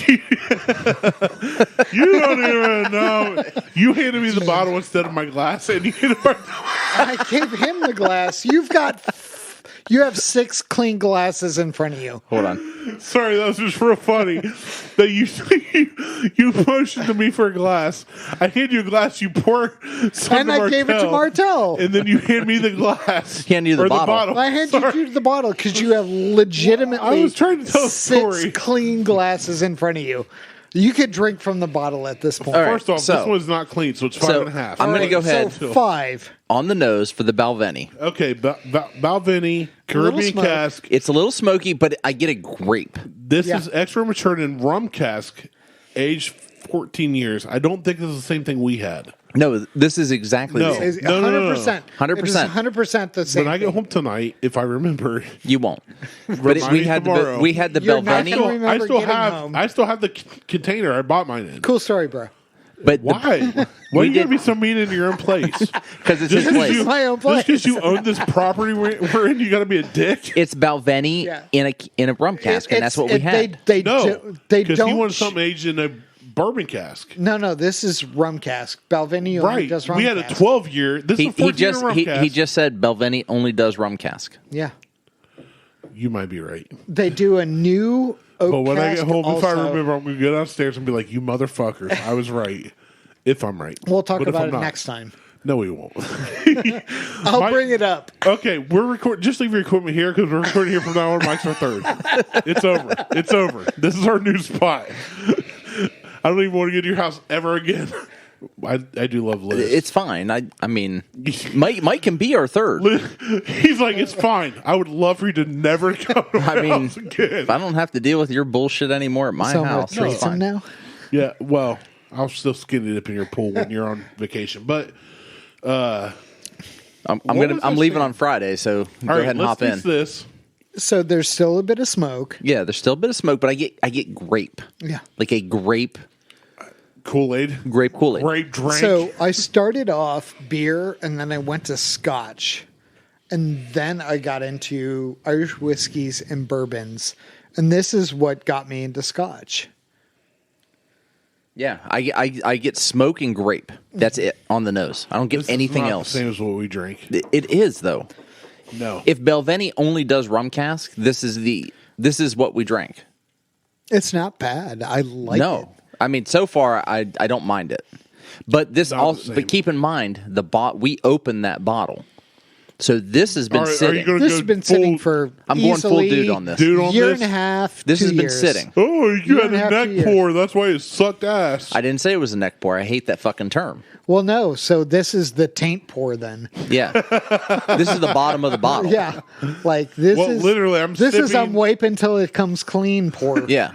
don't even know. You handed me the bottle instead of my glass, and you I gave him the glass. You have 6 clean glasses in front of you. Hold on. Sorry, that was just real funny. That you motioned to me for a glass. I hand you a glass. You pour some And to I gave it to Martelle. and then you hand me the glass. Hand you the Or bottle. I handed you the bottle because you have legitimately I was trying to tell a 6 story. clean glasses in front of you. You could drink from the bottle at this point. All right, First off, so- this one's not clean, so it's 5.5. I'm going to go ahead So 5. on the nose for the Balvenie. Okay, Balvenie, little Caribbean smoke. cask. It's a little smoky, but I get a grape. This Yeah. is extra matured in rum cask, aged 14 years. I don't think this is the same thing we had. No, this is exactly No. the same. Is No. 100%. 100%. 100% the same. When I get thing. home tonight, if I remember, You won't. But Remind we me had tomorrow. we had the You're not Balvenie. gonna remember getting home. I still have the container I bought mine in. Cool story, bro. But Why? Why you gotta be so mean in your own place? because it's his Just 'cause place. you- My own Just place. because you own this property we're in, you gotta be a dick? It's Balvenie Yeah. in a rum cask, and that's what we had. They No, they because don't. he wanted something aged in a bourbon cask. No, this is rum cask. Balvenie only Right. does rum We had cask. a 12-year. This is a 14-year rum he cask. just said Balvenie only does rum cask. Yeah. You might be right. They do a new oak But when I cask get home, if I also. remember, I'm going to go downstairs and be like, you motherfuckers, I was right. If I'm right. We'll talk But if about I'm it not- next time. No, we won't. I'll bring it up. Okay, we're recording. Just leave your equipment here because we're recording here from now on. Mike's our third. It's over. It's over. This is our new spot. I don't even want to get to your house ever again. I do love Liz. It's fine. I mean, Mike can be our third. He's like, it's fine. I would love for you to never come to my I mean, house again. if I don't have to deal with your bullshit anymore at my So I'm house, a it's threesome fine. now. Yeah, well, I'll still skinny dip in your pool when you're on vacation. But I'm What was I leaving saying? on Friday, so all go right, ahead and let's hop in. taste this. So there's still a bit of smoke. Yeah, there's still a bit of smoke, but I get grape. Yeah. Like a grape Kool-Aid. Kool-Aid. Great drink. So I started off beer and then I went to scotch. And then I got into Irish whiskeys and bourbons. And this is what got me into scotch. Yeah, I get smoke and grape. That's it on the nose. I don't get This is anything not else. the same as what we drink. It is though. No. If Balvenie only does rum cask, this is what we drank. It's not bad. I like it. No, I mean so far I don't mind it, but this Not the also. same. But keep in mind we opened that bottle, so this has been Are you sitting. gonna This go has been full sitting for I'm going full easily dude on this. dude on year this? and a half. This 2 has been years. sitting. Oh, you had and a a half, neck 2 years. pour. That's why it sucked ass. I didn't say it was a neck pour. I hate that fucking term. Well, no. So this is the taint pour then. Yeah, this is the bottom of the bottle. Yeah. Like this Well, is literally, I'm this is sipping- I'm wipe until it comes clean pour. Yeah.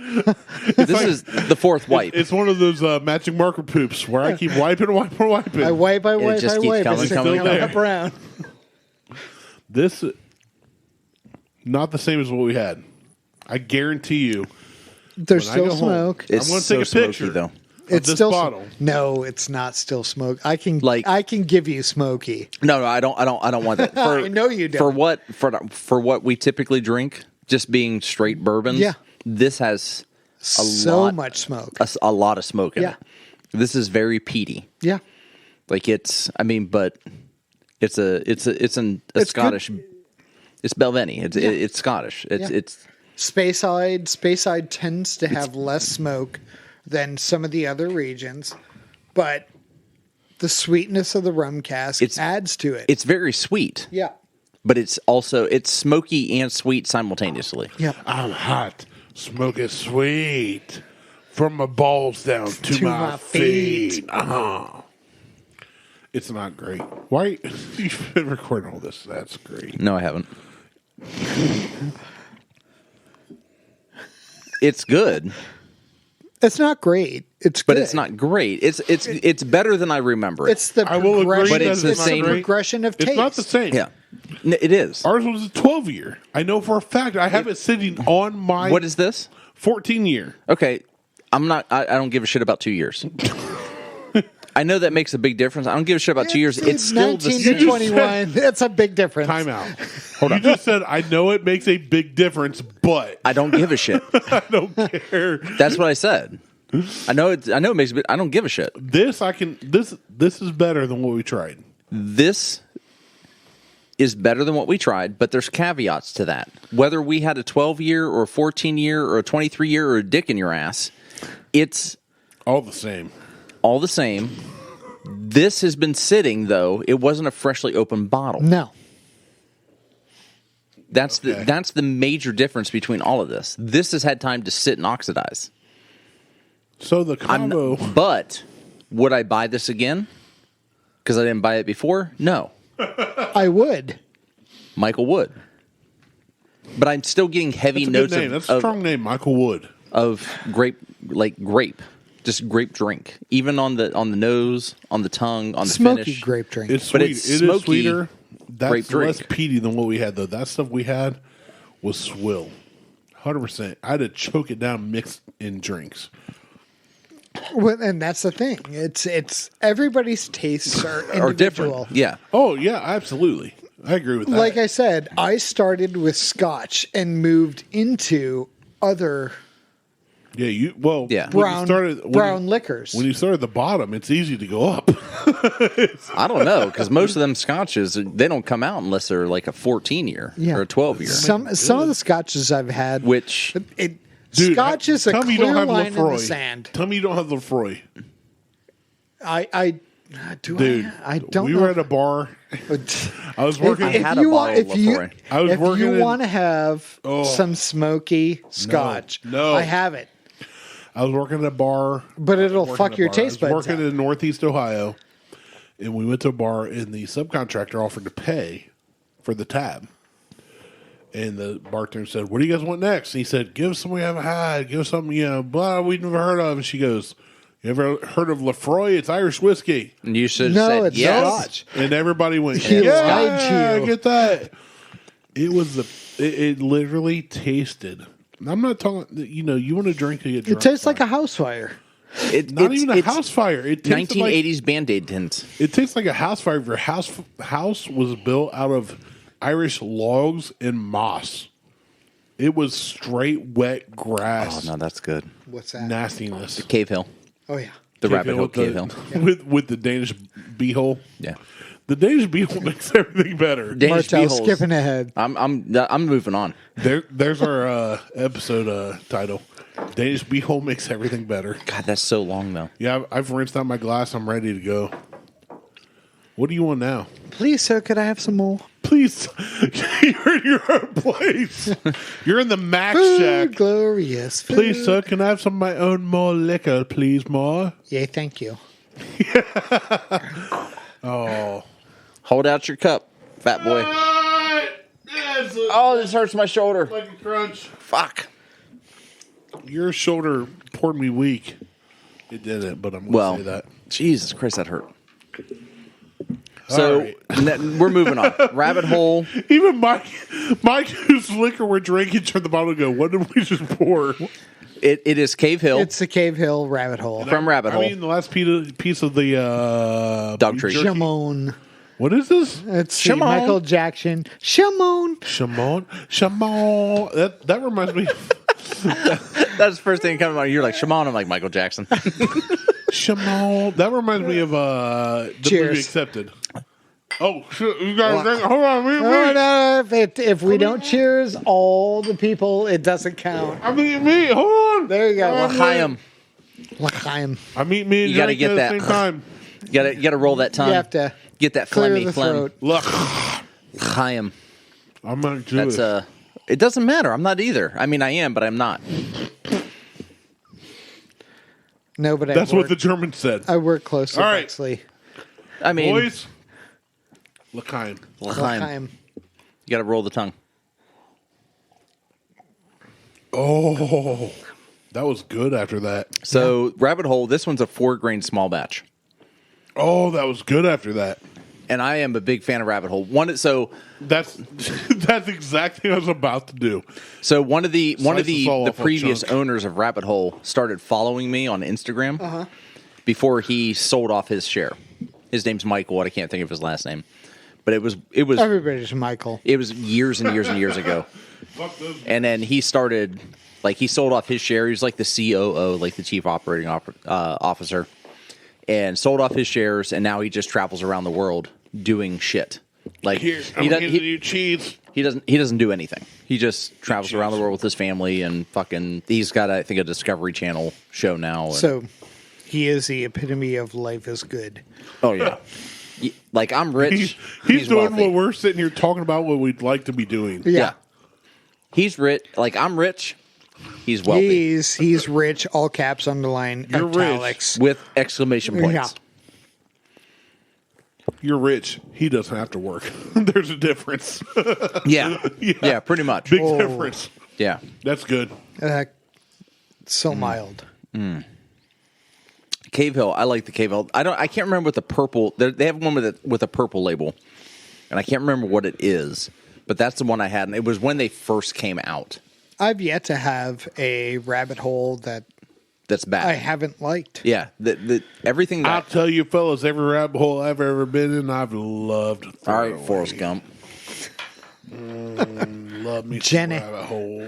This is the fourth wipe. It's one of those matching marker poops where I keep wiping. I wipe, just I keeps wipe. coming, It's coming, coming coming. up around. This not the same as what we had. I guarantee you. There's When I still go home, smoke. I'm It's going to so take a smoky, picture though. of this still bottle. No, it's not still smoke. I can Like- I can give you smoky. No, I don't want that. For, I know you don't. For what we typically drink, just being straight bourbons. Yeah. This has So much smoke. a lot of smoke in Yeah. it. This is very peaty. Yeah. Like it's It's Scottish. It's Balvenie. It's Scottish. It's Speyside tends to have less smoke than some of the other regions, but the sweetness of the rum cask adds to it. it's very sweet, Yeah. but it's smoky and sweet simultaneously. Yeah. I'm hot. Smoke is sweet. From my balls down to my feet. It's not great. Why? You've been recording all this. That's great. No, I haven't. It's good, It's not great. It's but good. it's not great. It's better than I remember. It's the I will agree, progression. But it's the it's same- the progression of taste. It's not the same. yeah, it is. Ours was a 12-year. I know for a fact. I have it sitting on my What is this? 14-year. Okay, I'm not. I don't give a shit about 2 years. I know that makes a big difference. I don't give a shit about 2 years. It's still the 19 same. to 21. That's a big difference. Time out. Hold on. You just said, I know it makes a big difference, but I don't give a shit. I don't care. That's what I said. I know it makes a bit. I don't give a shit. This is better than what we tried. This is better than what we tried, but there's caveats to that. Whether we had a 12-year or a 14-year or a 23-year or a dick in your ass, it's All the same. all the same. This has been sitting, though. It wasn't a freshly opened bottle. No. That's Okay. the major difference between all of this. This has had time to sit and oxidize. So the combo. But would I buy this again? Because I didn't buy it before? No. I would. Michael would. But I'm still getting heavy That's a notes good name. That's a strong name, Michael Wood. of grape, like grape. Just grape drink. Even on the nose, on the tongue, on the Smoky finish. grape drink. It's But sweet. it's It is smoky sweeter. grape That's drink. less peaty than what we had, though. That stuff we had was swill. 100%. I had to choke it down mixed in drinks. Well, and that's the thing. It's everybody's tastes are individual. Or different. Yeah. Oh, yeah, absolutely. I agree with that. Like I said, I started with Scotch and moved into other yeah, you, well, Yeah. brown liquors. When you start at the bottom, it's easy to go up. I don't know, because most of them scotches, they don't come out unless they're like a 14-year or a 12-year. Some of the Scotches I've had, Which, Dude, Scotch is a tell me you clear don't have line in the Lefroy. sand. Tell me you don't have Lefroy. I do. Dude, I don't. we know. were at a bar. I was working. I had a bottle of Lefroy. I was if working you in- want to have some smoky Scotch, No. I have it. I was working at a bar. But it'll Working fuck at a your bar. taste I buds was working up. in Northeast Ohio, and we went to a bar, and the subcontractor offered to pay for the tab. And the bartender said, "What do you guys want next?" And he said, "Give us something we haven't had. Give us something, blah, we've never heard of." And she goes, "You ever heard of Lefroy? It's Irish whiskey." and you should have No, said it's yes. Scotch. And everybody went, He lied to "Yeah, you." get that." It was it literally tasted. I'm not talking. You want to drink to get drunk. It tastes like fine. a house fire. Not even a house fire. It tastes 1980s Band-Aid tints. It tastes like a house fire. Your house was built out of Irish logs and moss. It was straight wet grass. Oh, no, that's good. What's that? Nastiness. Cave Hill. Oh yeah. The Rabbit Hole with Cave the, Hill. with the Danish beehole. Yeah. The Danish beehole makes everything better. Danish Martelle beeholes. skipping ahead. I'm moving on. There's our episode title. Danish beehole makes everything better. God, that's so long, though. Yeah, I've rinsed out my glass. I'm ready to go. What do you want now? Please, sir, could I have some more? Please, you're in your own place. You're in the Max Food, Shack. glorious. Food. Please, sir, can I have some of my own more liquor, please, more? Yay, thank you. Oh. Hold out your cup, fat boy. Oh, this hurts my shoulder. Like a crunch. Fuck. Your shoulder poured me weak. It didn't, but I'm going to say that. Jesus Christ, that hurt. So right. we're moving on. Rabbit hole. Even Mike, whose liquor we're drinking, turned the bottle and go, what did we just pour? It is Cave Hill It's the Cave Hill Rabbit Hole. from Rabbit Hole. I mean, the last piece of the Dog beef treat. jerky. Shimon. What is this? It's Shimon. Michael Jackson. Shimon. Shimon. That reminds me. That's the first thing that comes to mind. You're like Shimon. I'm like Michael Jackson. Shimon. That reminds me of the Cheers. movie Accepted. Oh, shit, you guys drink. Hold on, wait. Oh, no, if we don't cheers all the people, it doesn't count. I'm eating meat. Hold on. There you go. L'chaim. L'chaim. I'm eating meat and You gotta drinking get at the that. same time. You gotta roll that tongue. You have to get that clear phlegmy the phlegm. throat. Look, L'chaim. I'm not Jewish. That's It doesn't matter. I'm not either. I mean, I am, but I'm not. No, but That's what the German said. I work close with All right. Bexley. I mean, Boys, L'chaim. L'chaim. L'chaim. You gotta roll the tongue. Oh, that was good after that. So Rabbit Hole. This one's a 4-grain small batch. Oh, that was good after that. And I am a big fan of Rabbit Hole. That's that's exactly what I was about to do. So one of the Slice us all the off a previous chunk. owners of Rabbit Hole started following me on Instagram before he sold off his share. His name's Michael. I can't think of his last name, but it was Everybody's Michael. it was years and years and years ago. Fuck those. And then he started he sold off his share. He was like the COO, like the chief operating officer, and sold off his shares. And now he just travels around the world doing shit. Like Here, I'm he giving doesn't. you cheese. He doesn't do anything. He just travels around the world with his family and fucking. He's got, I think, a Discovery Channel show now. And, So he is the epitome of life is good. oh yeah, like I'm rich. He's doing wealthy. what we're sitting here talking about. What we'd like to be doing. Yeah. He's rich. Like I'm rich. He's wealthy. He's rich, all caps, underline, You're italics. With exclamation points. Yeah. You're rich. He doesn't have to work. There's a difference. Yeah. Yeah, pretty much. Big difference. Yeah. That's good. So mild. Cave Hill. I like the Cave Hill. I can't remember what the purple. They have one with a purple label, and I can't remember what it is. But that's the one I had, and it was when they first came out. I've yet to have a rabbit hole That's bad. I haven't liked. Yeah, everything. I'll That, tell you, fellas, every rabbit hole I've ever been in, I've loved. all right, Forrest Gump. Love me Jenny. some rabbit hole.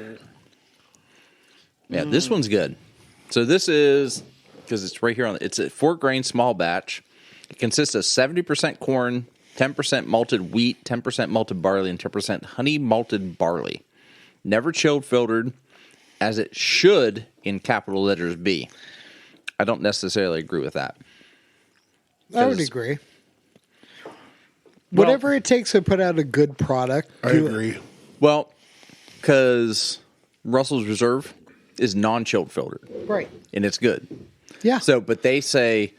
Yeah, this one's good. So this is because it's right here on. It's a 4-grain small batch. It consists of 70% corn, 10% malted wheat, 10% malted barley, and 10% honey malted barley. Never chilled, filtered, as it should in capital letters be. I don't necessarily agree with that. I would agree. Whatever it takes to put out a good product. I agree. Well, because Russell's Reserve is non-chilled filtered, Right. and it's good. Yeah. So, but they say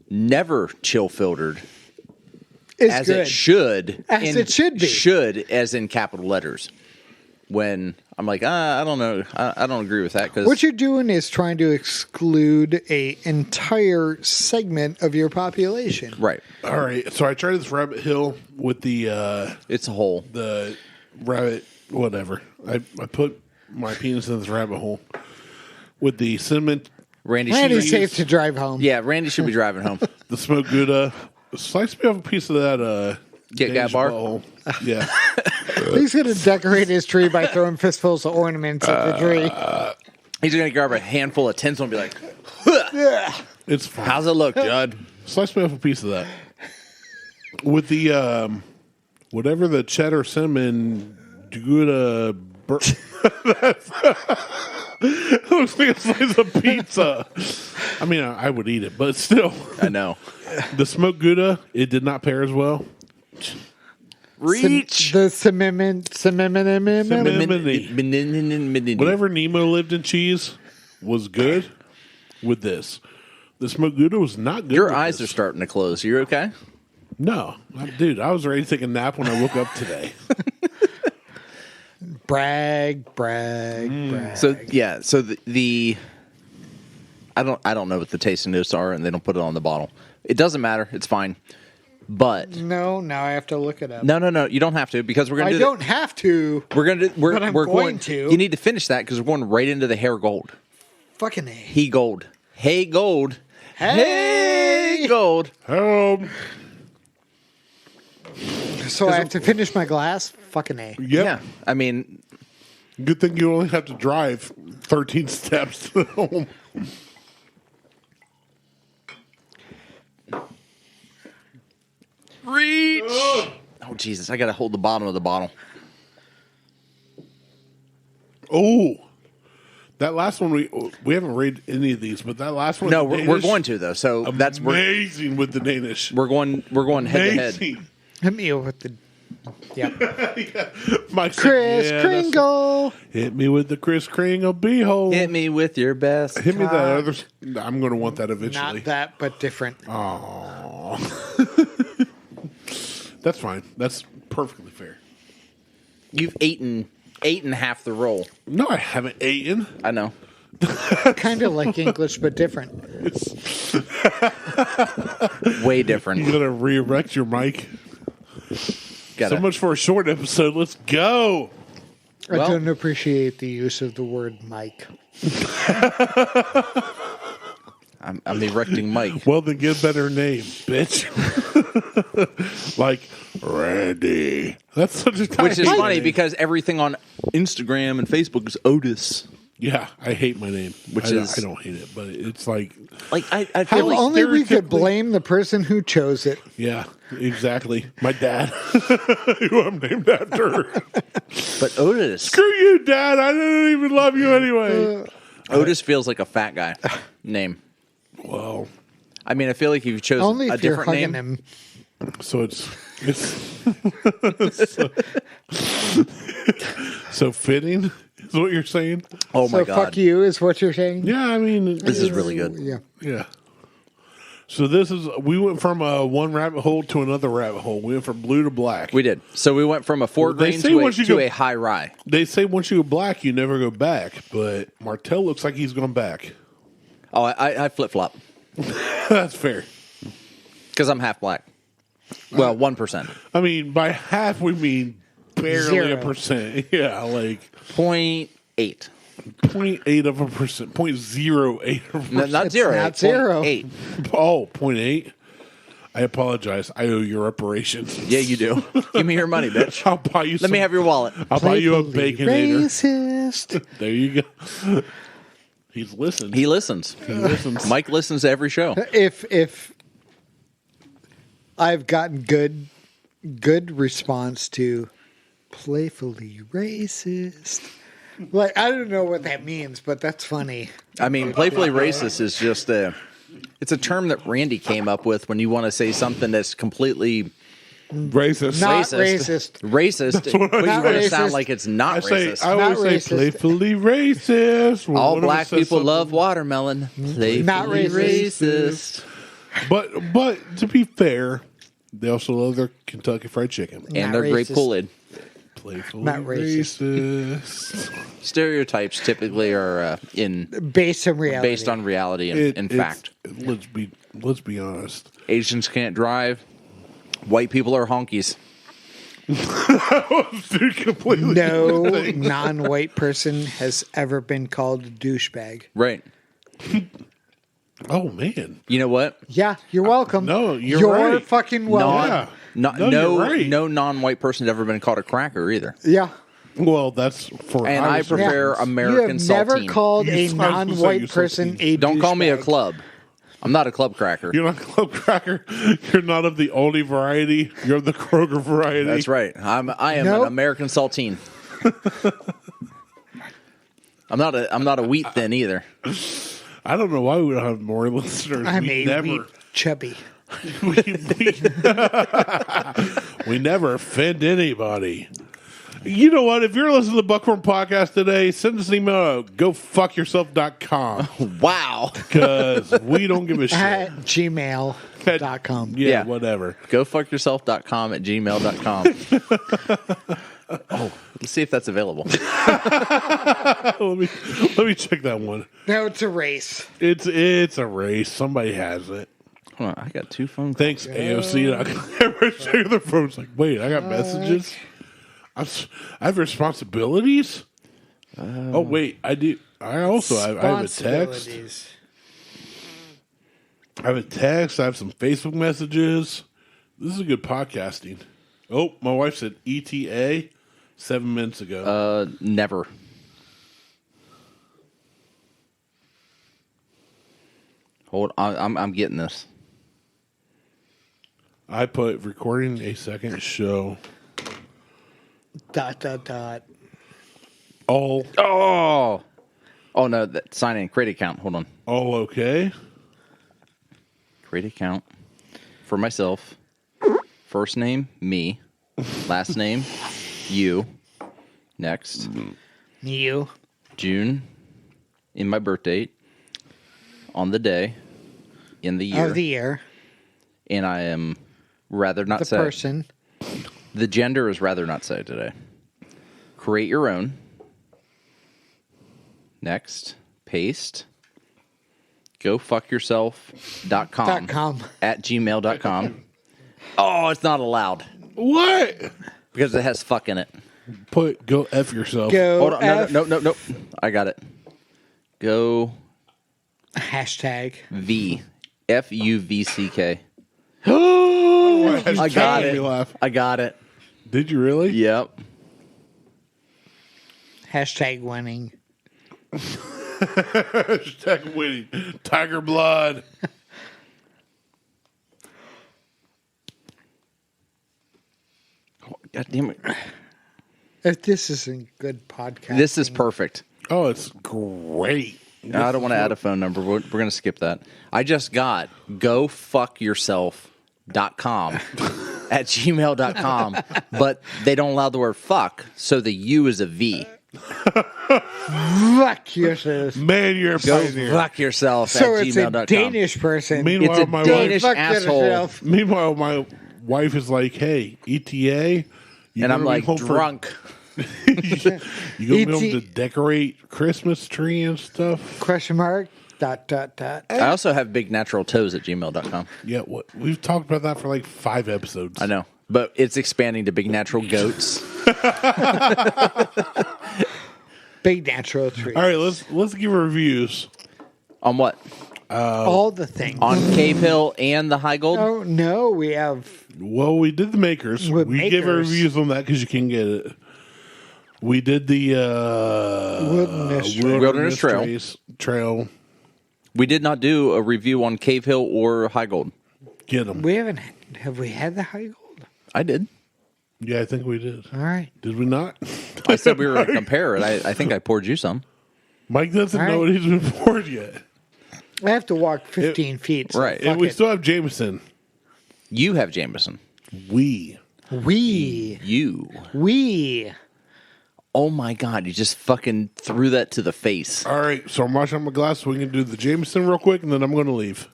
never chill filtered it's as good. it should. As it should be. Should as in capital letters. When I'm like, I don't know. I don't agree with that. Because What you're doing is trying to exclude a entire segment of your population. right. All right. So I tried this rabbit hill with the It's a hole. rabbit, whatever. I put my penis in this rabbit hole with the cinnamon, Randy's Randy's safe to drive home. Yeah, Randy should be driving home. the smoked Gouda. Slice me off a piece of that. Kit Kat Danish bar? butthole. Yeah. He's going to decorate his tree by throwing fistfuls of ornaments at the tree. He's going to grab a handful of tinsel and be like, It's fine. how's it look, Judd? Slice me off a piece of that. With the, whatever the cheddar cinnamon Gouda. It looks like a slice of pizza. I mean, I would eat it, but still. I know. The smoked Gouda, it did not pair as well. Reach. The cinnamon. Whatever Nemo lived in cheese was good with this. The smoked Gouda was not good. Your with eyes this. are starting to close. You okay? No. Dude, I was ready to take a nap when I woke up today. Brag. So yeah, so the I don't know what the tasting notes are, and they don't put it on the bottle. It doesn't matter. It's fine. But No, now I have to look it up. no, you don't have to because we're gonna. I don't have to. We're gonna. We're but I'm we're going to. You need to finish that because we're going right into the hair gold. Fucking A. Hey gold. Hey gold. Hey! Gold. So I have to finish my glass? Fucking A. Yep. Yeah. I mean, Good thing you only have to drive 13 steps to home. reach. Oh Jesus! I gotta hold the bottom of the bottle. Oh, that last one we haven't rated any of these, but that last one. No, the we're Danish, going to though. So that's amazing with the Danish. we're going head to head. Amazing. Hit me with the. Yeah. Mike said, Chris "Yeah, Kringle. hit me with the Chris Kringle beehole. Hit me with your best. Hit me that cock. other. I'm going to want that eventually. Not that, but different. Oh, that's fine. That's perfectly fair. You've eaten half the roll. No, I haven't eaten. I know. Kind of like English, but different. Way different. You got to re-erect your mic. Gotta- So much for a short episode. Let's go. Well- I don't appreciate the use of the word Mike. I'm erecting Mike. Well, then get a better name, bitch. Like Randy. That's such a title. Which is funny because everything on Instagram and Facebook is Otis. Yeah, I hate my name. Which is- I don't hate it, but it's like, Like I How feel like only we could stereotypically- blame the person who chose it. yeah, exactly. My dad, who I'm named after. but Otis. Screw you, Dad. I didn't even love you anyway. Otis feels like a fat guy name. Well, I mean, I feel like if you chose Only a if you're different hugging name. him. so it's so fitting. Is what you're saying? Oh my So god. fuck you is what you're saying? Yeah, I mean, This is really good. Yeah. yeah. So we went from one rabbit hole to another rabbit hole. We went from blue to black. We did. So we went from a 4 They grain say to, once you to go- a high rye. They say once you go black, you never go back. But Martelle looks like he's gone back. Oh, I flip flop That's fair. because I'm half black. Well, 1%. I mean, by half we mean barely 0. 1%. Yeah, like 0.8. 0.8 of a percent, 0.08 of a No, percent. not It's 0. not 0. 0.8. Oh, 0.8. I apologize. I owe you reparations. Yeah, you do. Give me your money, bitch. I'll buy you. Let me have your wallet. I'll buy you a Playfully baconator. Racist. There you go. He's listened. He listens. He listens. Mike listens to every show. If I've gotten good response to playfully racist. Like, I don't know what that means, but that's funny. I mean, playfully racist is just it's a term that Randy came up with when you want to say something that's completely Racist. Not racist. racist. Racist, but you Not want to sound racist. like it's not I say, racist. I Not always say racist. playfully racist. when All one of us black says people something. love watermelon. Playfully Not racist. But to be fair, they also love their Kentucky Fried Chicken. And Not their grape racist. Kool-Aid. Playfully Not racist. Stereotypes typically are Based on reality. based on reality and in fact. Let's be honest. Asians can't drive. White people are honkies. Dude, completely No different thing. non-white person has ever been called a douchebag. Right. Oh man. You know what? Yeah, you're welcome. No, you're right. fucking welcome. Yeah. No, you're right. no non-white person has ever been called a cracker either. Yeah. Well, that's for And I Irish prefer Americans. American You have never saltine. call You a just might as well say non-white you're person saltine. a Don't call me a douchebag. club. I'm not a club cracker. You're not a club cracker. You're not of the Aldi variety. You're of the Kroger variety. That's right. I am Nope. an American saltine. I'm not a wheat thin either. I don't know why we don't have more listeners. I'm we a never, wee chubby. we never offend anybody. You know what? If you're listening to the Buckhorn Podcast today, send us an email at gofuckyourself.com Wow. because we don't give a At shit. gmail.com. Yeah, Yeah. whatever. GoFuckYourself.com at gmail.com. Oh, let's see if that's available. let me check that one. No, it's a race. It's a race. Somebody has it. Hold on, I got 2 phone calls. Thanks, AOC. Everybody's checking their phones like, wait, I got messages. I have responsibilities. Oh wait, I do. I also I have a text. Responsibilities. I have a text. I have some Facebook messages. This is good podcasting. Oh, my wife said ETA 7 minutes ago. Never. Hold on, I'm getting this. I put recording a second show. ... All Oh no, that sign in, create account. Hold on. all okay. Create account for myself. First name, me. Last name, you. Next, You. June, in my birth date, on the day, in the year, Of the year. and I am rather not The say. person. The gender is rather not say today. Create your own. Next, paste. GoFuckYourself.com .com. at gmail.com. Oh, it's not allowed What? because it has fuck in it. Put go F yourself. Go Hold on, F. no. I got it. Go Hashtag. V FUVCK. I got it. Me laugh. I got it. Did you really? Yep. Hashtag winning. Hashtag winning. Tiger blood. God damn it. If this isn't good podcast. This is perfect. Oh, it's great. I don't want to add a phone number. We're going to skip that. I just got gofuckyourself.com at gmail.com, but they don't allow the word fuck, so the U is a V. Fuck yourself. Man, you're a Go pioneer. fuck yourself So at it's a gmail.com. Danish person. Meanwhile, It's a my Danish Fuck asshole. yourself. Meanwhile, my wife is like, "Hey, ETA," And I'm like, drunk. you gonna be able ET to decorate Christmas tree and stuff? Question mark. ... I also have big natural toes at gmail.com. Yeah, what we've talked about that for like 5 episodes. I know. But it's expanding to big natural goats. Big natural tree. All right, let's give reviews. On what? All the things. On Cave Hill and the High Gold? Oh, no, we have... Well, we did the makers. With we gave our makers. reviews on that because you can get it. We did the Wilderness Trail. Trail. We did not do a review on Cave Hill or High Gold. Get them. We haven't... Have we had the high gold? I did. Yeah, I think we did. All right. Did we not? I said we were going to compare it. I think I poured you some. Mike doesn't All know right. what he's been poured yet. I have to walk 15 feet. So right. fuck And we it. still have Jameson. You have Jameson. We. You. Oh my God, you just fucking threw that to the face. All right, so I'm washing my glass so we can do the Jameson real quick, and then I'm going to leave.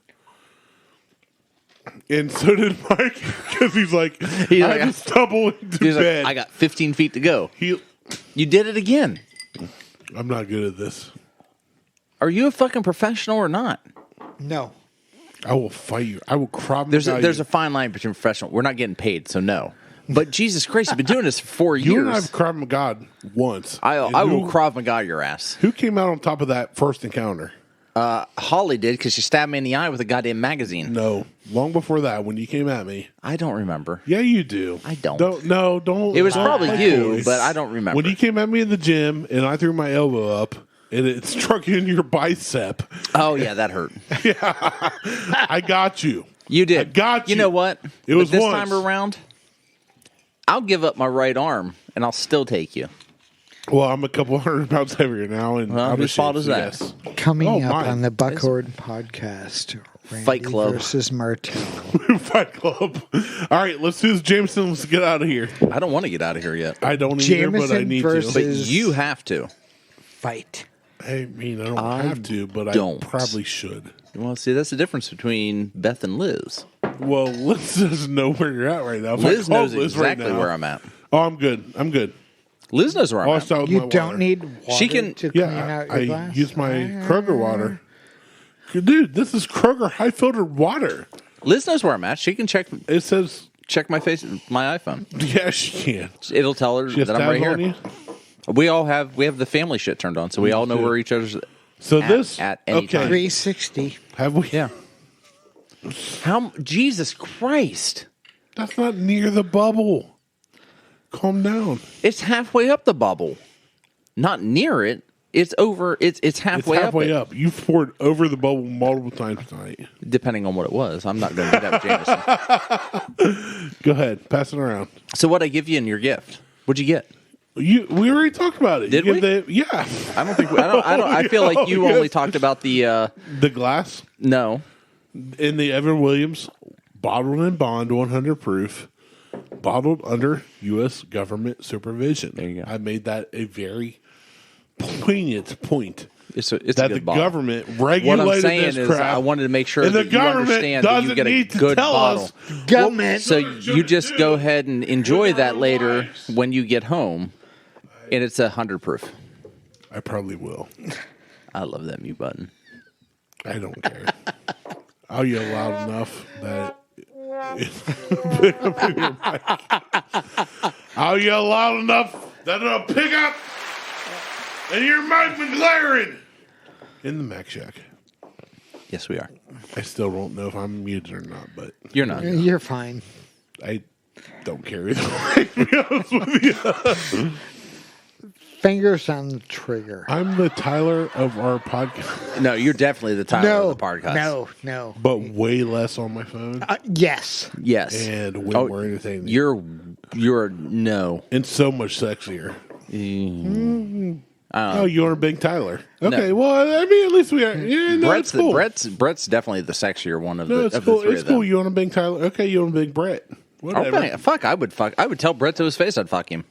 And so did Mike, because he's like, I had to stumble into He's bed. like, I got 15 feet to go. You did it again. I'm not good at this. Are you a fucking professional or not? No. I will fight you. I will crop There's you. a fine line between professional. We're not getting paid, so no. But Jesus Christ, you've been doing this for 4 You and I have years. Krav Maga once. I And will Krav Maga your ass. Who came out on top of that first encounter? Holly did because she stabbed me in the eye with a goddamn magazine. No, long before that, when you came at me. I don't remember. Yeah, you do. I don't. Don't. It was don't probably play you, boys. but I don't remember. When you came at me in the gym and I threw my elbow up and it struck you in your bicep, Oh yeah, that hurt. I got you. You did. I got You you. know what? It was this once. time around. I'll give up my right arm and I'll still take you. Well, I'm a couple 100 pounds heavier now, and Well, I'm whose fault ashamed, is so that? yes. Coming Oh, up mine. on the Buckhorn podcast. Randy Fight Club. versus Martelle. Fight Club. All right, let's do this, Jameson. Let's get out of here. I don't want to get out of here yet. I don't either, but I Jameson need versus- But to. you have to. Fight. I mean, I don't I have to, but don't. I probably should. Well, see, that's the difference between Beth and Liz. Well, Liz doesn't know where you're at right now. If I Liz call knows Liz right exactly now- where I'm at. Oh, I'm good. I'm good. Liz knows where I'm I'll at. start with my You don't water. need water She can- to clean Yeah, out your I glass? use my Kroger water. Dude, this is Kroger high filtered water. Liz knows where I'm at. She can check It says, my face, my iPhone. yeah, she can. It'll tell her She has that I'm right tabs here. on you. We have the family shit turned on, so we all know too. where each other's. So At- this, at any okay, time. 360. have we? Yeah. Jesus Christ! That's not near the bubble. Calm down. It's halfway up the bubble, not near it. It's over. It's halfway, It's halfway up. up. You poured over the bubble multiple times tonight. Depending on what it was, I'm not going to do that with Jameson. Go ahead, pass it around. So what I give you in your gift? What'd you get? We already talked about it. Did You we? give yeah, I don't think. I feel like you Oh, only yes. talked about the. the glass No. in the Evan Williams bottled in bond 100 proof, bottled under U.S. government supervision. There you go. I made that a very poignant point. It's a that good the bottle. government What regulated I'm saying this is, crap. I wanted to make sure and that the you government understand that you doesn't get a need to good tell bottle. us. Government. So you just go ahead and enjoy that later when you get home, and it's 100 proof. I probably will. I love that mute button. I don't care. I'll yell loud enough that I'll yell loud enough that it'll pick up and your Mike McLaren in the Mac Shack. Yes, we are. I still don't know if I'm muted or not, but You're not. You're fine. I don't care either way, to be honest with you. Fingers on the trigger. I'm the Tyler of our podcast, No, you're definitely the Tyler No, of the podcast. no. but way less on my phone Yes. Yes. and way more entertaining. You're no. And so much sexier. Oh, you're a big Tyler. Okay, No. well, I mean, at least we are. Yeah, no, Brett's it's cool. Brett's definitely the sexier one of No, the it's of cool. the three It's of them. cool. You want a big Tyler? Okay, you want a big Brett. Whatever. Okay, I would tell Brett to his face I'd fuck him.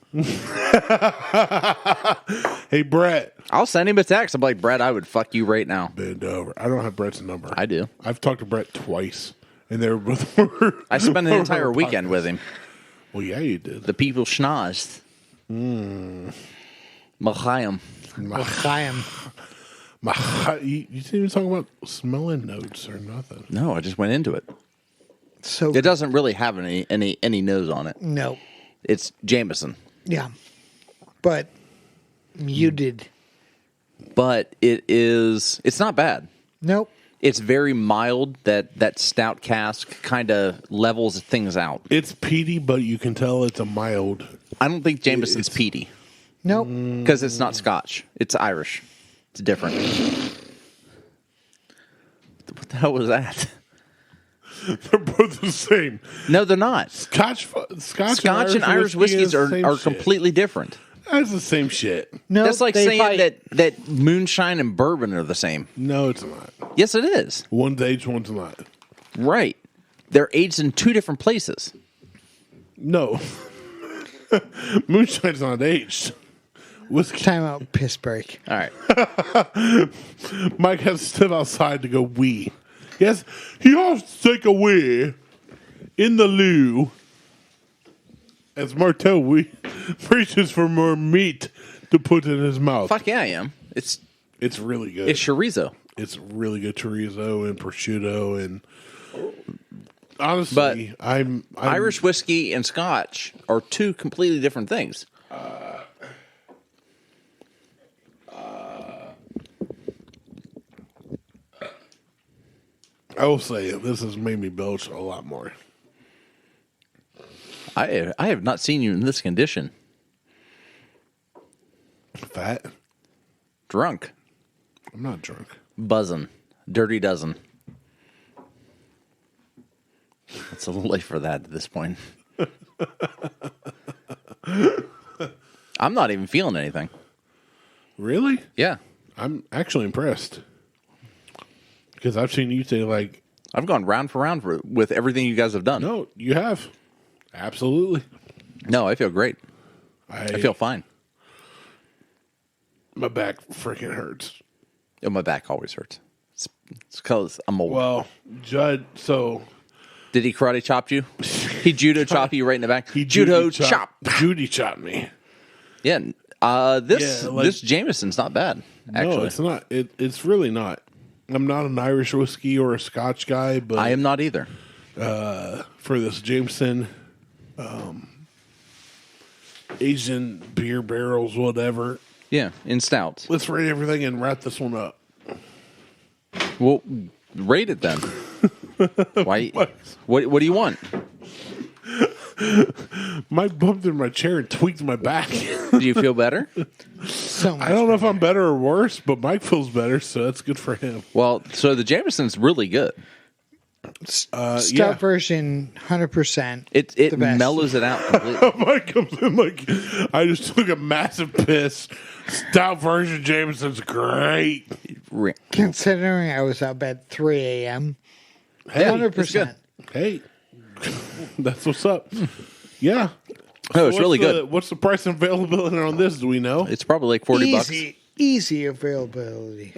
Hey, Brett. I'll send him a text. I'm like, Brett, I would fuck you right now. Bend over. I don't have Brett's number. I do. I've talked to Brett twice, and they were both. I spent an entire weekend with him. Well, yeah, you did. The people schnozzed. L'chaim. Chaim. You didn't even talk about smelling notes or nothing. No, I just went into it. So It doesn't really have any nose on it. no, It's Jameson. yeah, but you did. But it's not bad. Nope. It's very mild. That stout cask kind of levels things out. It's peaty, but you can tell it's a mild. I don't think Jameson's peaty Nope. because it's not Scotch. It's Irish. It's different. What the hell was that? They're both the same. No, they're not. Scotch And Irish whiskeys are shit. completely different. That's the same shit. No, That's like they saying fight. that moonshine and bourbon are the same. No, it's not. Yes, it is. One's aged, one's not. Right. They're aged in two different places. No. Moonshine's not aged. Whiskey. Time out. Piss break. All right. Mike has to step outside to go wee. Yes, he has to take a wee in the loo. As Martelle reaches for more meat to put in his mouth. Fuck yeah, I am. It's really good. it's chorizo. It's really good chorizo and prosciutto and honestly, But I'm Irish whiskey and Scotch are two completely different things. I will say this has made me belch a lot more. I have not seen you in this condition. Fat? Drunk. I'm not drunk. Buzzing. Dirty dozen. It's a little late for that at this point. I'm not even feeling anything. Really? Yeah. I'm actually impressed. Because I've seen you say like, I've gone round for round with everything you guys have done. no, you have. Absolutely. No, I feel great. I feel fine. My back freaking hurts. Oh, my back always hurts. It's because I'm old. Well, Judd, so Did he karate chop you? He judo chop you right in the back? he Judo chop. Judy chopped me. Yeah. This Yeah, like- this Jameson's not bad, actually. No, it's not. It's really not. I'm not an Irish whiskey or a Scotch guy, but I am not either. for this Jameson, Asian beer barrels, whatever. Yeah, in stouts. Let's rate everything and wrap this one up. Well, rate it then. Why? What do you want? Mike bumped in my chair and tweaked my back. Do you feel better? So much. I don't know if I'm better or worse, but Mike feels better, so that's good for him. Well, so the Jameson's really good. Stout yeah. version, 100%. It the best. mellows it out completely. Mike comes in like, I just took a massive piss. Stout version Jameson's great. Considering I was up at 3 a.m. Hey, 100%. hey, that's what's up. Yeah. Oh, it's really good. What's the price and availability on this? Do we know? It's probably like $40. Easy availability.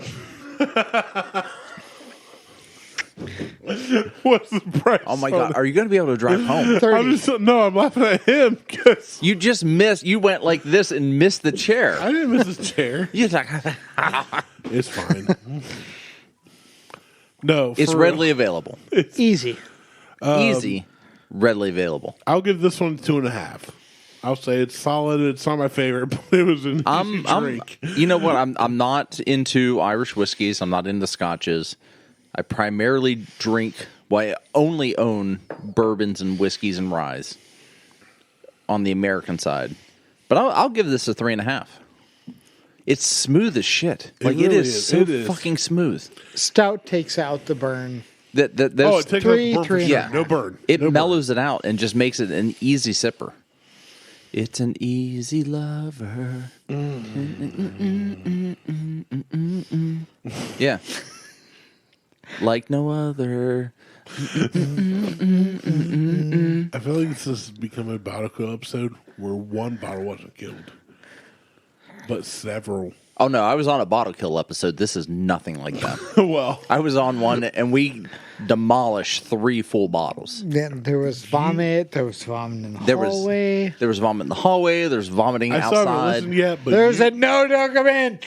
What's the price? Oh my on god, it? are you going to be able to drive home? 30. I'm laughing at him because You just missed. You went like this and missed the chair. I didn't miss his chair. You're like, It's fine. No, it's for- readily available. Easy. Easy, readily available. I'll give this one 2.5. I'll say it's solid. It's not my favorite, but it was an easy drink. You know what? I'm not into Irish whiskeys. I'm not into scotches. I primarily drink. Well, I only own bourbons and whiskeys and ryes on the American side. But I'll give this a 3.5. It's smooth as shit. Like really it is is. so It is. fucking smooth. Stout takes out the burn. Oh, There's, it takes three, out the burn for three and sure. a half. No burn. it No burn. mellows it out and just makes it an easy sipper. It's an easy lover. Yeah. Like no other. I feel like this has become a bottle kill episode where one bottle wasn't killed, but several. Oh no, I was on a bottle kill episode. This is nothing like that. Well, I was on one, and we demolished 3 full bottles. Then there was vomit. There was vomit in the There hallway. There was vomit in the hallway. There was vomiting I still haven't outside. listened yet, but There's a no, don't come in.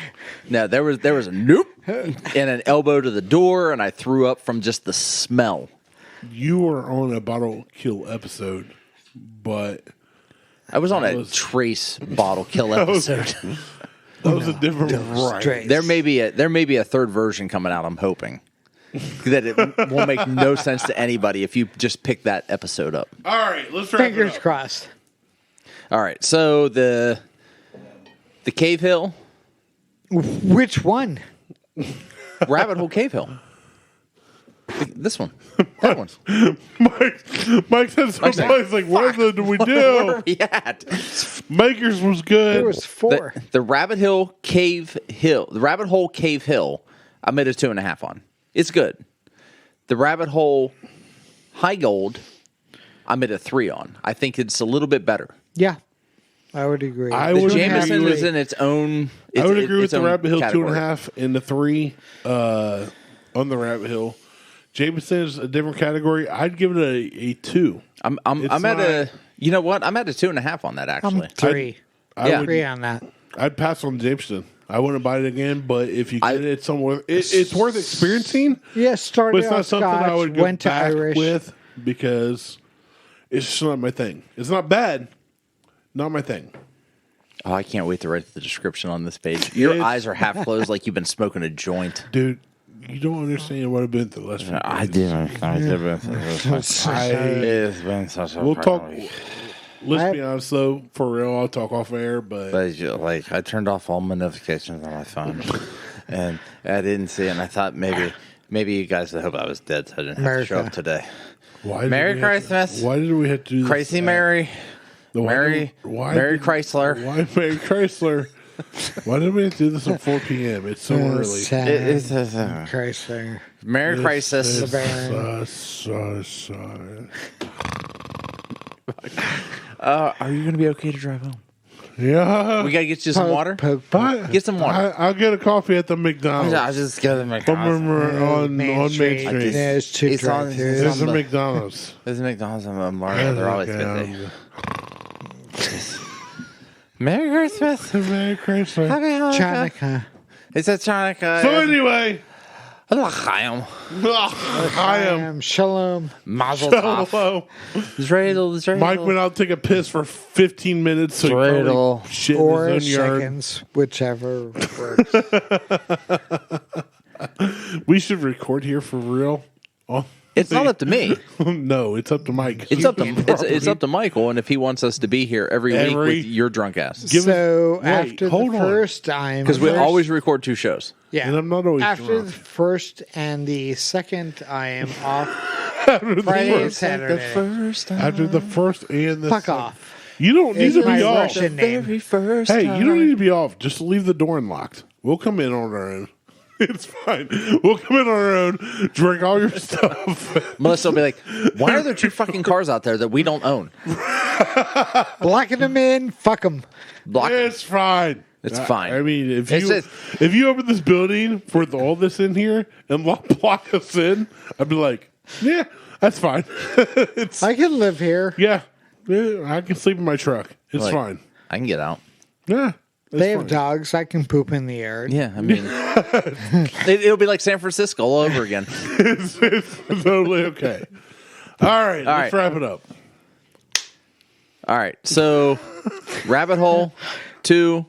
No, there was a nope and an elbow to the door, and I threw up from just the smell. you were on a bottle kill episode, but I was on a was- trace bottle kill episode. that was a different right. Straight. There may be a third version coming out. I'm hoping that it will make no sense to anybody if you just pick that episode up. All right, let's wrap Fingers it up. crossed. All right, so the Cave Hill, Which one? Rabbit Hole Cave Hill. This one, that one. Mike said something. He's like, "What did we Where do?" are we at? Makers was good. There was 4. The Rabbit Hole Cave Hill. The Rabbit Hole Cave Hill. I made a 2.5 on. It's good. The Rabbit Hole High Gold. I made a 3 on. I think it's a little bit better. Yeah, I would agree. I The would Jameson agree. is in its own. I would agree with its the own Rabbit Hill category. 2.5 and the 3 on the Rabbit Hill. Jameson is a different category. I'd give it a 2. I'm It's at not- a. You know what? I'm at a 2.5 on that actually. 3. Yeah. 3 on that. I'd pass on Jameson. I wouldn't buy it again, but if you I- get it somewhere, it's worth experiencing. Yeah, started But it's not off something Scotch, I would go went to back Irish. with because it's just not my thing. It's not bad, not my thing. Oh, I can't wait to write the description on this page. Your It's- eyes are half closed, like you've been smoking a joint. Dude, you don't understand what I've been through the last few days. It's been such a We'll talk. fucking week. Let's be honest, though. For real, I'll talk off air, but But like, I turned off all my notifications on my phone, and I didn't see it. And I thought maybe you guys would hope I was dead, so I didn't have to show America. up today. why did Merry we have to- Christmas. why did we have to do this? Crazy Mary, Why Mary, did- why Mary did- Chrysler. Why Mary Chrysler? Why did we have to do this at 4 p.m.? It's so early. It's Chrysler. Merry Crisis. It's LeBaron. so sorry. Are you going to be okay to drive home? Yeah. We got to get you some water. But Get some water. I'll get a coffee at the McDonald's. I was just gonna make. on Main Street. There's 2 It's on- drive-thrus. There's a the- McDonald's. There's a McDonald's and Mario. They're always busy. Merry Christmas. Merry Christmas. Happy Hanukkah. Chanukah. It's a Chanukah. So anyway, L'chaim. I am. Shalom. Mazel tov. Hello. Dreidel. Mike went out to take a piss for 15 minutes, so he Dreidel. probably shit Or in his own yard. seconds, whichever works. We should record here for real. Oh, It's not up to me. no, it's up to Mike. It's up to it's up to Michael, and if he wants us to be here every week Every- with your drunk ass, Give us- So wait, after the hold on. first time, because we first- always record 2 shows. yeah. And I'm not always after drunk. the first and the second, I am off After the Friday and first- Saturday. After the first and the Fuck second. off. You don't need It's to my be off. Russian name. first Hey, you don't need to be off. Just leave the door unlocked. We'll come in on our own. It's fine. We'll come in on our own, drink all your stuff. Melissa will be like, "Why are there 2 fucking cars out there that we don't own?" Blocking them in, fuck them. Block. It's fine. It's fine. I mean, if It's you just- if you open this building with all this in here and block us in, I'd be like, yeah, that's fine. It's I can live here. yeah, I can sleep in my truck. It's Like, fine. I can get out. Yeah, it's They have fine. dogs. I can poop in the yard. Yeah, I mean, it'll be like San Francisco all over again. It's totally okay. All right, let's right. wrap it up. All right, so Rabbit Hole 2,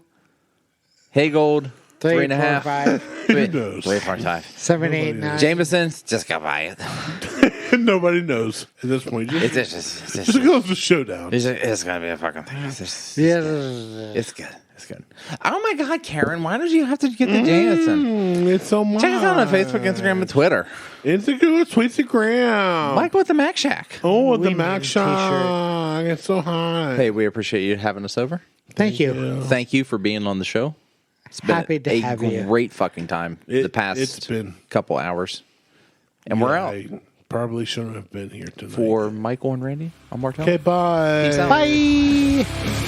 Haygold 3, 3.5, 4, 5, Who knows? 3.5. 7, 8, 9. Jameson. Just go buy it. Nobody knows at this point. Just, It's just close the show down. it's gonna be a fucking thing. It's Yeah. good. It's good. Oh my God, Karen, why did you have to get the Jameson? It's so much. Check us out on Facebook, Instagram, and Twitter. Instagram, Tweetstagram. Michael with the Mac Shack. Oh, the We Mac need a Shop. It's so high. Hey, we appreciate you having us over. Thank you. Thank you for being on the show. It's been Happy to a have you. great fucking time the past it's been couple hours. And we're out. Hey, probably shouldn't have been here tonight. For Michael and Randy, I'm Martelle. Okay, bye. Peace out. Bye.